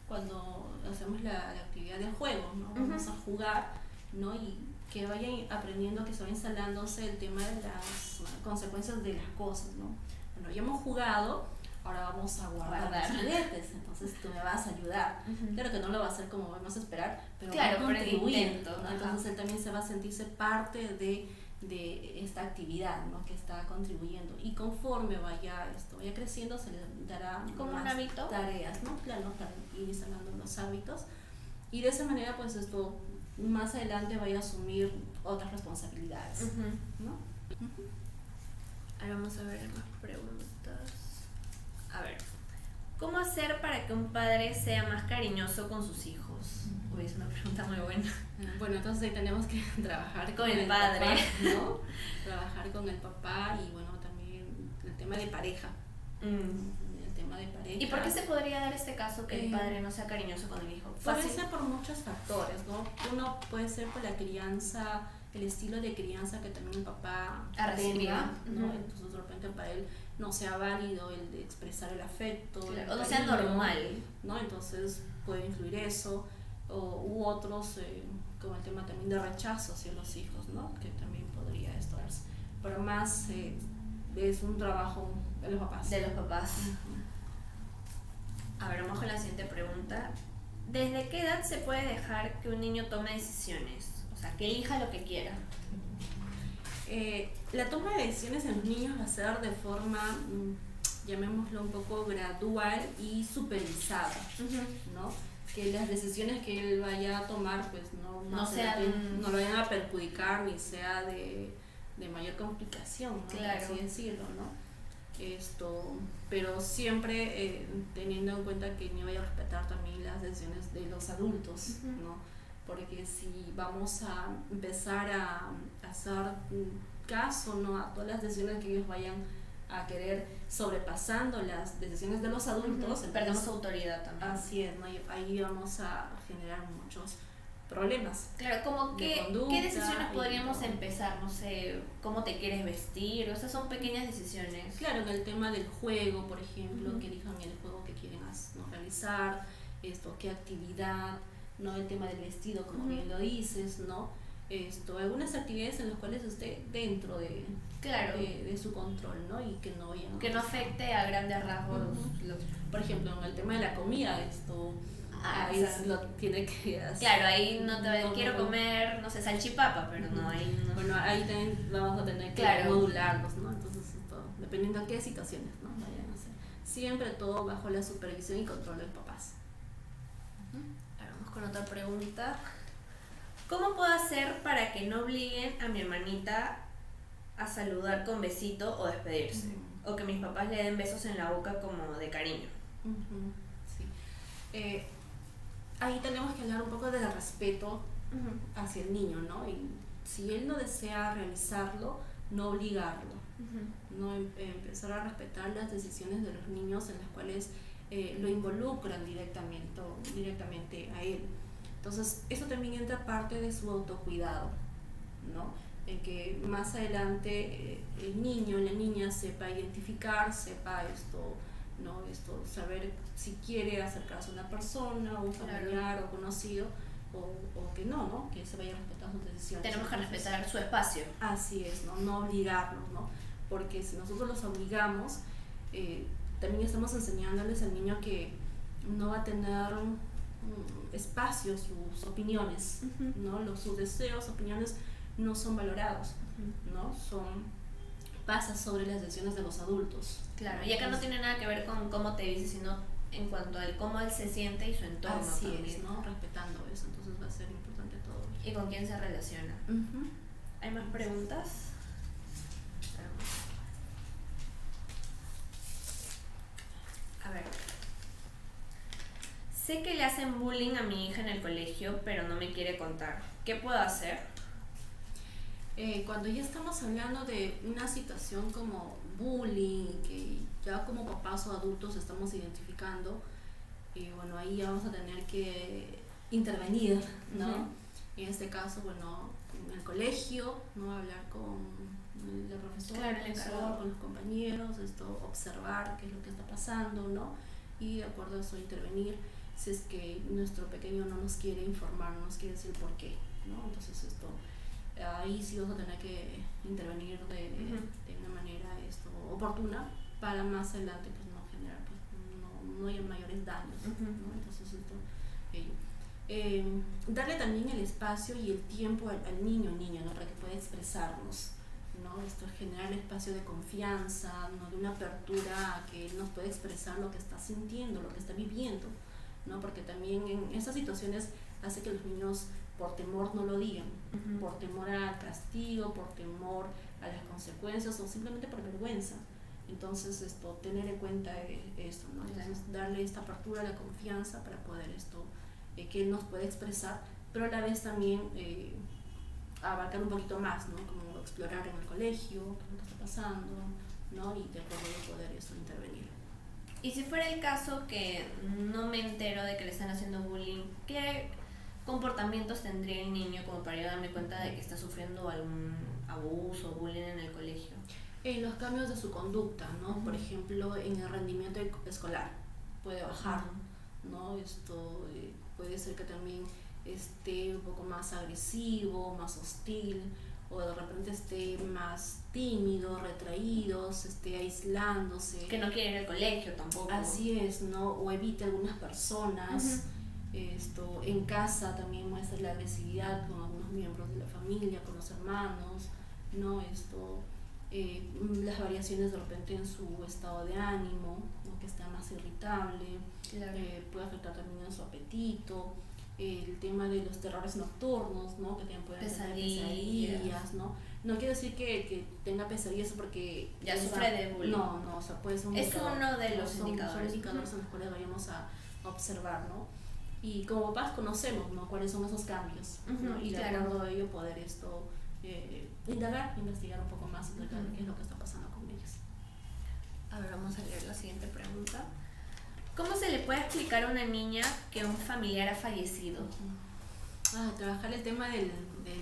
cuando hacemos la actividad del juego, ¿no? Vamos a jugar, ¿no? Y que vayan aprendiendo, que se va instalándose el tema de las consecuencias de las cosas, ¿no? Bueno, ya hemos jugado, ahora vamos a guardar los juguetes, entonces tú me vas a ayudar. Claro que no lo va a hacer como vamos a esperar, pero claro, va a por el contribuir, intento, ¿no? Entonces él también se va a sentirse parte de esta actividad, ¿no? Que está contribuyendo, y conforme vaya creciendo se le dará como más un hábito, tareas, ¿no? Claro, para ir instalando los hábitos, y de esa manera pues más adelante vaya a asumir otras responsabilidades, ¿no? Ahora vamos a ver más preguntas. A ver, ¿cómo hacer para que un padre sea más cariñoso con sus hijos? Uy, es una pregunta muy buena. Bueno, entonces ahí tenemos que trabajar con el padre, papá, ¿no? Trabajar con el papá y bueno, también el tema de pareja. El tema de pareja. ¿Y por qué se podría dar este caso que el padre no sea cariñoso con el hijo? Puede ser por muchos factores, ¿no? Uno puede ser por la crianza, el estilo de crianza que también el papá tenga, ¿no? Entonces de repente para él no sea válido el de expresar el afecto, claro, o no sea normal, ¿no? Entonces puede influir eso, u otros como el tema también de rechazo hacia los hijos, ¿no? Que también podría darse, pero más es un trabajo de los papás. A ver, vamos con la siguiente pregunta. ¿Desde qué edad se puede dejar que un niño tome decisiones? O sea, que elija lo que quiera. La toma de decisiones en los niños va a ser de forma, llamémoslo un poco gradual y supervisada, ¿no? Que las decisiones que él vaya a tomar pues no lo vayan a perjudicar ni sea de mayor complicación, ¿no? Claro. Por así decirlo, ¿no? Pero siempre teniendo en cuenta que el niño vaya a respetar también las decisiones de los adultos, ¿no? Porque si vamos a empezar a hacer caso, ¿no? A todas las decisiones que ellos vayan a querer sobrepasando las decisiones de los adultos, perdemos autoridad también. Así es, ¿no? Y ahí vamos a generar muchos problemas. Claro, como ¿qué decisiones podríamos empezar? No sé, cómo te quieres vestir, o sea, son pequeñas decisiones. Claro, en el tema del juego, por ejemplo, que elijan el juego que quieren realizar, qué actividad, ¿no? El tema del vestido, como bien lo dices, ¿no? Algunas actividades en las cuales esté dentro de su control, ¿no? Y que no vayan que no afecte a grandes rasgos. Por ejemplo, en el tema de la comida, ahí lo tiene que hacer. Claro, ahí no te quiero comer, no sé, salchipapa, pero no, ahí no. Bueno, ahí también vamos a tener que modularlos, ¿no? Entonces, dependiendo de qué situaciones, ¿no? Vayan a hacer. Siempre todo bajo la supervisión y control de los papás. Ahora vamos con otra pregunta. ¿Cómo puedo hacer para que no obliguen a mi hermanita a saludar con besito o despedirse? O que mis papás le den besos en la boca como de cariño. Sí. Ahí tenemos que hablar un poco del respeto hacia el niño, ¿no? Y si él no desea realizarlo, no obligarlo, ¿no? Empezar a respetar las decisiones de los niños en las cuales lo involucran directamente a él. Entonces, eso también entra parte de su autocuidado, ¿no? En que más adelante el niño, la niña sepa identificar, sepa saber si quiere acercarse a una persona, o un familiar o conocido, o que no, que se vaya a respetar sus decisiones. Tenemos que respetar su espacio. Así es, no obligarlos, ¿no? Porque si nosotros los obligamos, también estamos enseñándoles al niño que no va a tener espacio sus opiniones, ¿no? Sus deseos, opiniones no son valorados, ¿no? Pasa sobre las decisiones de los adultos. Claro, y acá no tiene nada que ver con cómo te dice, sino en cuanto a cómo él se siente y su entorno. Así también. Es, ¿no? Respetando eso, entonces va a ser importante todo. Y con quién se relaciona. ¿Hay más preguntas? A ver. Sé que le hacen bullying a mi hija en el colegio, pero no me quiere contar. ¿Qué puedo hacer? Cuando ya estamos hablando de una situación como bullying, que ya como papás o adultos estamos identificando, bueno, ahí ya vamos a tener que intervenir, ¿no? En este caso, bueno, en el colegio, ¿no? Hablar con la profesora, claro, el profesor, con los compañeros, observar qué es lo que está pasando, ¿no? Y de acuerdo a eso intervenir si es que nuestro pequeño no nos quiere informar, no nos quiere decir por qué, ¿no? Entonces ahí sí vamos a tener que intervenir de una manera oportuna para más adelante pues no generar, pues no haya mayores daños, ¿no? Entonces darle también el espacio y el tiempo al niño, ¿no? Para que pueda expresarnos, ¿no? Generar el espacio de confianza, ¿no? De una apertura a que él nos pueda expresar lo que está sintiendo, lo que está viviendo, ¿no? Porque también en esas situaciones hace que los niños por temor no lo digan, por temor al castigo, por temor a las consecuencias o simplemente por vergüenza. Entonces tener en cuenta esto, ¿no? Entonces darle esta apertura, la confianza para poder que él nos pueda expresar, pero a la vez también abarcar un poquito más, ¿no? Como explorar en el colegio, qué es lo que está pasando, ¿no? Y de acuerdo a poder intervenir. Y si fuera el caso que no me entero de que le están haciendo bullying, ¿qué comportamientos tendría el niño como para yo darme cuenta de que está sufriendo algún abuso o bullying en el colegio? En los cambios de su conducta, ¿no? Por ejemplo, en el rendimiento escolar puede bajar, ¿no? Puede ser que también esté un poco más agresivo, más hostil, o de repente esté más tímido, retraído, esté aislándose. Que no quiere ir al colegio tampoco. Así es, ¿no? O evite algunas personas. En casa también muestra la agresividad con algunos miembros de la familia, con los hermanos, ¿no? Las variaciones de repente en su estado de ánimo, ¿no? Que está más irritable, claro. Puede afectar también en su apetito, el tema de los terrores nocturnos, ¿no? Que también pueden tener pesadillas, ¿no? No quiero decir que tenga pesadillas porque ya sufre de bullying. No, o sea, puede ser es uno de los indicadores. Son indicadores en los cuales vayamos a observar, ¿no? Y como papás conocemos, ¿no? Cuáles son esos cambios, ¿no? Y de acuerdo a ello poder investigar un poco más acerca de qué es lo que está pasando con ellos. A ver, vamos a leer la siguiente pregunta. ¿Cómo se le puede explicar a una niña que un familiar ha fallecido? Trabajar el tema de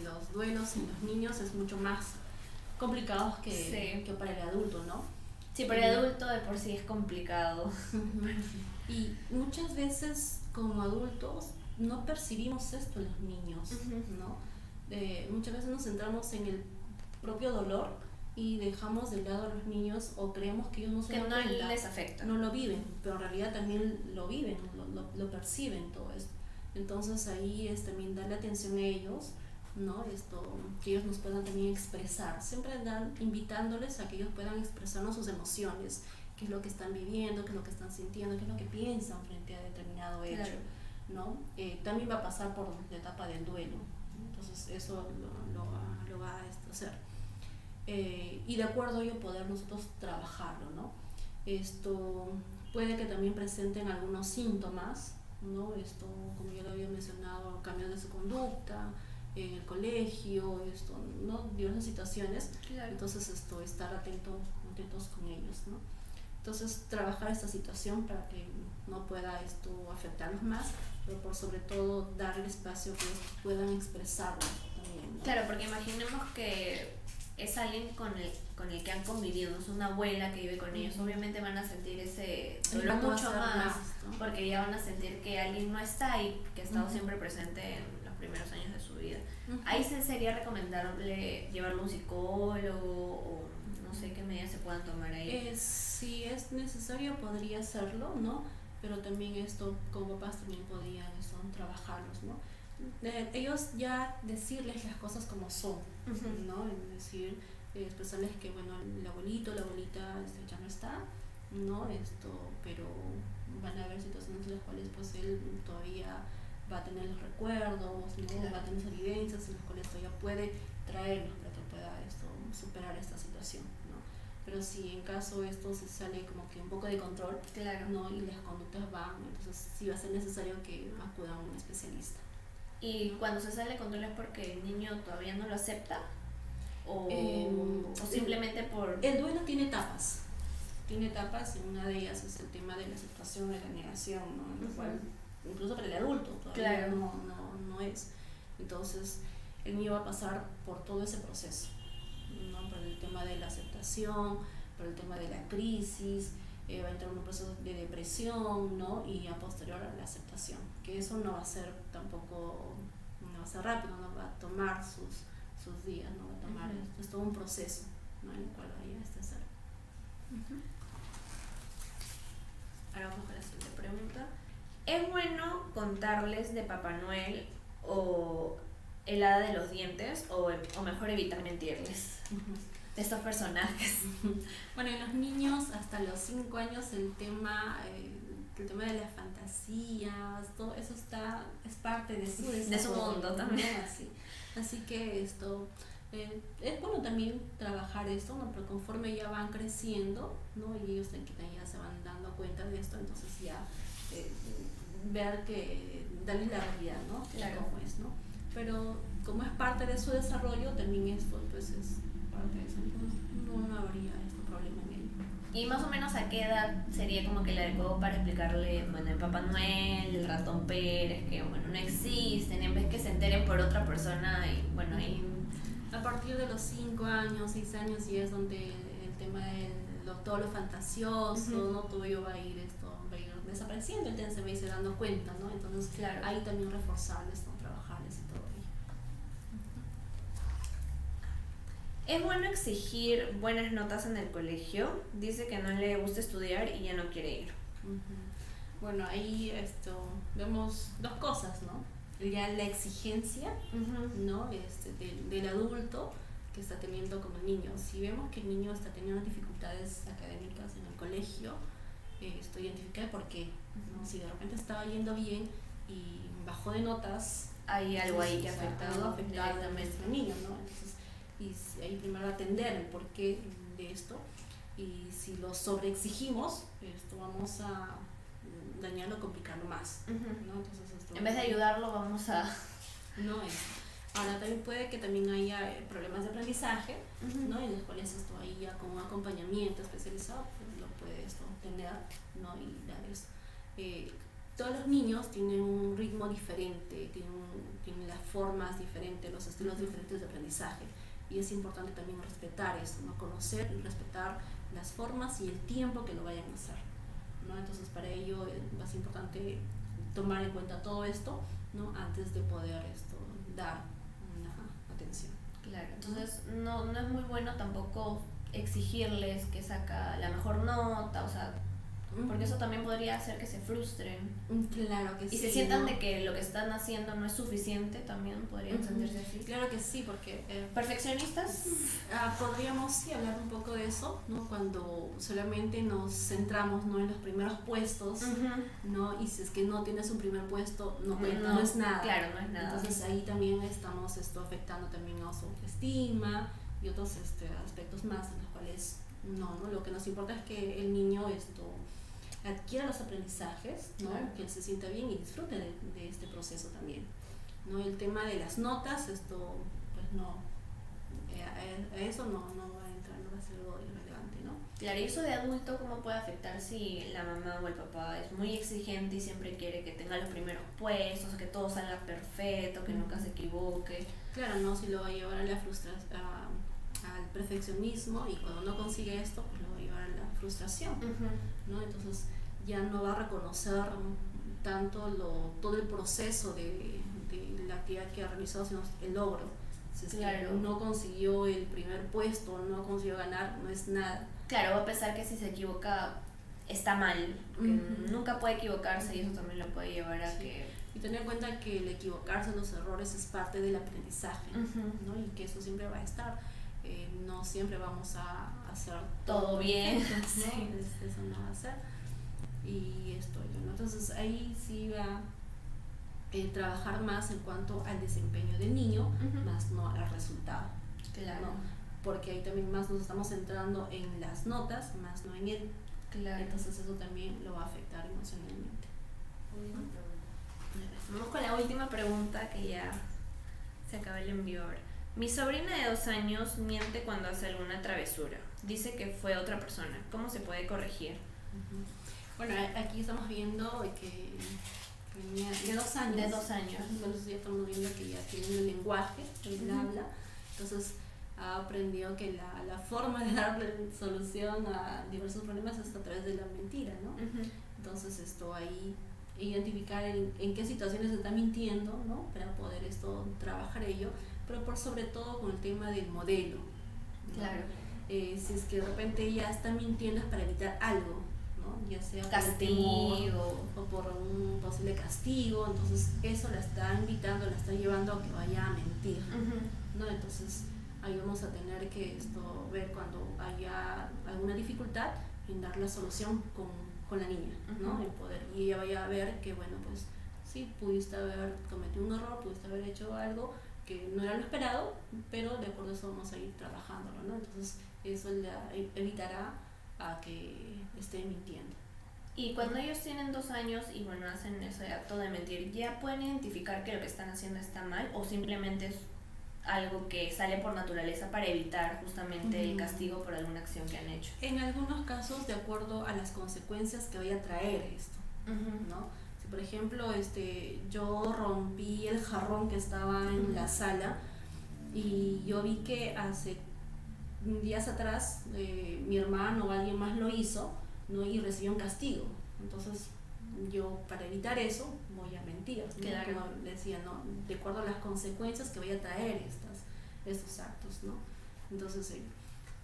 los duelos en los niños es mucho más complicado que para el adulto, ¿no? Sí, para el adulto de por sí es complicado. Y muchas veces como adultos no percibimos esto en los niños, ¿no? Muchas veces nos centramos en el propio dolor y dejamos de lado a los niños o creemos que ellos no se dan cuenta, que no les afecta, no lo viven, pero en realidad también lo viven, lo perciben todo esto. Entonces ahí es también darle atención a ellos, ¿no? Que ellos nos puedan también expresar, siempre invitándoles a que ellos puedan expresarnos sus emociones, qué es lo que están viviendo, qué es lo que están sintiendo, qué es lo que piensan frente a determinado hecho, claro. ¿No? También va a pasar por la etapa del duelo, entonces eso lo va a hacer. Y de acuerdo a ello poder nosotros trabajarlo, ¿no? Puede que también presenten algunos síntomas, ¿no? Como ya lo había mencionado, cambios de su conducta, en el colegio, ¿no? Diversas situaciones. Claro. Entonces estar atentos con ellos, ¿no? Entonces trabajar esta situación para que no pueda afectarlos más, pero por sobre todo dar el espacio que ellos puedan expresarlo también, ¿no? Claro, porque imaginemos que es alguien con el que han convivido, es una abuela que vive con ellos, obviamente van a sentir ese dolor No va a mucho ser más, ¿no? porque ya van a sentir que alguien no está ahí, que ha estado Ujú. siempre presente en los primeros años de su vida. Ujú. Ahí sería recomendable llevarlo a un psicólogo o no sé qué medidas se puedan tomar ahí. Si es necesario podría hacerlo, ¿no? Pero también como papás también podrían trabajarlos, ¿no? Ellos ya decirles las cosas como son, Ujú. ¿no? Es decir, expresarles que, bueno, el abuelito, la abuelita ya no está, ¿no? Pero van a haber situaciones en las cuales pues él todavía va a tener los recuerdos, ¿no? Claro. Va a tener esas vivencias en las cuales todavía puede traerlos para que pueda superar esta situación, ¿no? Pero si en caso esto se sale como que un poco de control, Claro. ¿no? Y las conductas van, entonces sí va a ser necesario que acudan a un especialista. Y cuando se sale de control es porque el niño todavía no lo acepta o simplemente por... El duelo tiene etapas. Tiene etapas y una de ellas es el tema de la aceptación de la negación, ¿no? En lo cual, incluso para el adulto todavía Claro. no es. Entonces, el niño va a pasar por todo ese proceso, ¿no? Por el tema de la aceptación, por el tema de la crisis, va a entrar en un proceso de depresión, ¿no? Y a posterior a la aceptación, que eso no va a ser tampoco, no va a ser rápido, no va a tomar sus días, no va a tomar, es todo un proceso, ¿no? En el cual vaya a ser. Ahora vamos con la siguiente pregunta. ¿Es bueno contarles de Papá Noel o el hada de los dientes o mejor evitar mentirles de estos personajes? Bueno, en los niños hasta los 5 años el tema de las fantasías, todo eso es parte de su desarrollo, De su mundo también. Así que es bueno también trabajar esto, ¿no? Pero conforme ya van creciendo, ¿no? Y ellos ya se van dando cuenta de esto, entonces ya ver darles la realidad, ¿no? Claro. Cómo es, ¿no? Pero como es parte de su desarrollo, también esto pues es parte de eso, entonces no habría problema en ello. ¿Y más o menos a qué edad sería como que le adecuado para explicarle, bueno, el Papá Noel, el ratón Pérez, que bueno, no existen, en vez que se enteren por otra persona y bueno, ahí... A partir de los 5 años, 6 años, y es donde el tema de todo lo fantasioso, ¿no? Todo ello va a ir desapareciendo, entonces se va a ir dando cuenta, ¿no? Entonces, claro, ahí también reforzarles, ¿no? Trabajarles y todo ello. ¿Es bueno exigir buenas notas en el colegio? Dice que no le gusta estudiar y ya no quiere ir. Bueno, ahí vemos dos cosas, ¿no? Ya la exigencia, ¿no? Del adulto que está teniendo como el niño. Si vemos que el niño está teniendo dificultades académicas en el colegio, identificar por qué, ¿no? Si de repente estaba yendo bien y bajó de notas, hay algo ahí que ha afectado directamente a nuestro niño, ¿no? Entonces, y ahí primero atender el porqué de esto, y si lo sobreexigimos, vamos a dañarlo, complicarlo más, ¿no? Entonces, en vez de ayudarlo vamos a... No es. Ahora también puede que también haya problemas de aprendizaje, ¿no? En los cuales ahí ya con un acompañamiento especializado pues lo puede tener, ¿no? Y dar eso. Todos los niños tienen un ritmo diferente, tienen las formas diferentes, los estilos diferentes de aprendizaje, y es importante también respetar eso, ¿no? Conocer y respetar las formas y el tiempo que lo vayan a hacer, ¿no? Entonces para ello es importante tomar en cuenta todo esto, ¿no? Antes de poder dar una atención. Claro, entonces no es muy bueno tampoco exigirles que saca la mejor nota, o sea, porque eso también podría hacer que se frustren. Claro que sí. Y se sientan, ¿no?, de que lo que están haciendo no es suficiente, también podrían sentirse así. Claro que sí, porque... ¿Perfeccionistas? Podríamos sí hablar un poco de eso, ¿no? Cuando solamente nos centramos, ¿no?, en los primeros puestos, ¿no? Y si es que no tienes un primer puesto, no es nada. Claro, no es nada. Entonces ahí también estamos afectando también a su autoestima y otros aspectos más en los cuales no, lo que nos importa es que el niño adquiera los aprendizajes, ¿no? Claro. Que él se sienta bien y disfrute de este proceso también. ¿no? El tema de las notas, esto pues no, a eso no va a entrar, no va a ser algo irrelevante, ¿no? Claro, y eso de adulto, ¿cómo puede afectar si la mamá o el papá es muy exigente y siempre quiere que tenga los primeros puestos, que todo salga perfecto, que nunca se equivoque? Claro, ¿no? Si lo va a llevar a la frustración, al perfeccionismo, y cuando no consigue esto, pues lo va a llevar a la frustración, ¿no? Entonces ya no va a reconocer tanto todo el proceso de la actividad que ha realizado, sino el logro. Si es que no consiguió el primer puesto, no consiguió ganar, no es nada. Claro, va a pensar que si se equivoca está mal, que nunca puede equivocarse, y eso también lo puede llevar a que... Y tener en cuenta que el equivocarse, los errores es parte del aprendizaje, ¿no? Y que eso siempre va a estar. No siempre vamos a hacer todo bien, perfecto, ¿no? sí. Eso no va a ser. Y esto, ¿no? Entonces ahí sí va a trabajar más en cuanto al desempeño del niño, más no al resultado. Claro. ¿No? Porque ahí también más nos estamos centrando en las notas, más no en él. Claro. Entonces eso también lo va a afectar emocionalmente. Vamos con la última pregunta, que ya se acaba el envío ahora. Mi sobrina de 2 años miente cuando hace alguna travesura. Dice que fue otra persona. ¿Cómo se puede corregir? Bueno, aquí estamos viendo que niña de 2 años. De 2 años. Entonces ya estamos viendo que ya tiene un lenguaje, él habla. Entonces ha aprendido que la forma de darle solución a diversos problemas es a través de la mentira, ¿no? Entonces esto ahí, identificar en qué situaciones se está mintiendo, ¿no? Para poder trabajar ello, pero por sobre todo con el tema del modelo, ¿no? Claro. Si es que de repente ella está mintiendo es para evitar algo, ¿no? Ya sea castigo o por un posible castigo, entonces eso la está invitando, la está llevando a que vaya a mentir, ¿no? Entonces ahí vamos a tener que ver cuando haya alguna dificultad en dar la solución con la niña, ¿no? Y ella vaya a ver que, bueno, pues sí, pudiste haber cometido un error, pudiste haber hecho algo que no era lo esperado, pero de acuerdo a eso vamos a ir trabajándolo, ¿no? Entonces eso la evitará a que esté mintiendo. Y cuando ellos tienen 2 años y bueno, hacen ese acto de mentir, ¿ya pueden identificar que lo que están haciendo está mal, o simplemente es algo que sale por naturaleza para evitar justamente el castigo por alguna acción que han hecho? En algunos casos, de acuerdo a las consecuencias que vaya a traer esto, ¿no? Si por ejemplo yo rompí el jarrón que estaba en la sala y yo vi que hace días atrás mi hermano o alguien más lo hizo, ¿no? Y recibió un castigo, entonces yo, para evitar eso, voy a mentir, ¿no? Claro. Como decía, ¿no? De acuerdo a las consecuencias que vaya a traer estos actos, ¿no? Entonces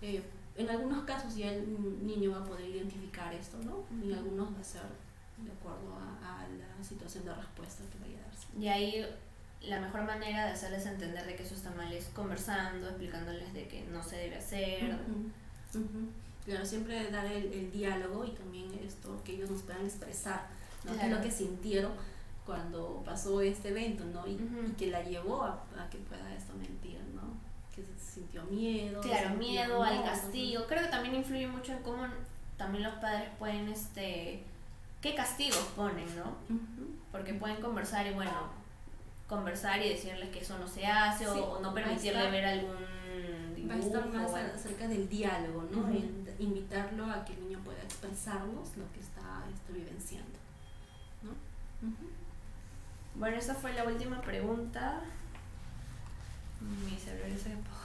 en algunos casos ya el niño va a poder identificar esto, ¿no? Y en algunos va a ser de acuerdo a la situación de respuesta que vaya a darse. Y ahí la mejor manera de hacerles entender de que eso está mal es conversando, explicándoles de que no se debe hacer. Claro, siempre dar el diálogo, y también que ellos nos puedan expresar, ¿no? Claro. Qué es lo que sintieron cuando pasó este evento, ¿no? Y que la llevó a que pueda mentir, ¿no? Que sintió miedo. Claro, miedo al castigo. ¿no? Creo que también influye mucho en cómo también los padres pueden, qué castigos ponen, ¿no? Porque pueden conversar y decirles que eso no se hace, sí, o no permitirle ver algún dibujo. Va a estar más acerca del diálogo, ¿no? Invitarlo a que el niño pueda expresarnos lo que está vivenciando, ¿no? Bueno, esa fue la última pregunta. Mi cerebro se apagó.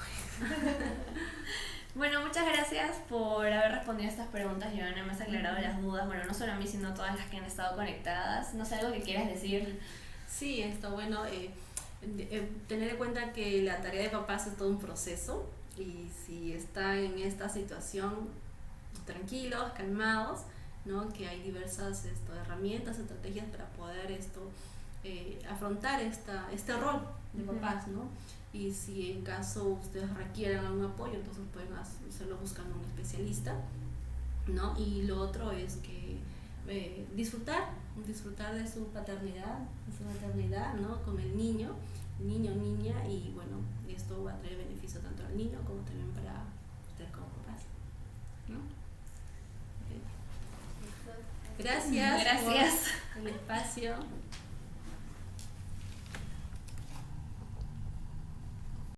Bueno, muchas gracias por haber respondido a estas preguntas, Joana. Me has aclarado las dudas, bueno, no solo a mí, sino a todas las que han estado conectadas. No sé, algo que quieras decir. Sí, tener en cuenta que la tarea de papás es todo un proceso, y si está en esta situación, tranquilos, calmados, ¿no? Que hay diversas herramientas, estrategias para poder afrontar este rol de papás, ¿no? Y si en caso ustedes requieran algún apoyo, entonces pueden hacerlo buscando un especialista, ¿no? Y lo otro es que disfrutar de su paternidad, de su maternidad, ¿no? Con el niño, niña, y bueno, esto va a traer beneficio tanto al niño como también para ustedes como papás, ¿no? Okay. Gracias por el espacio.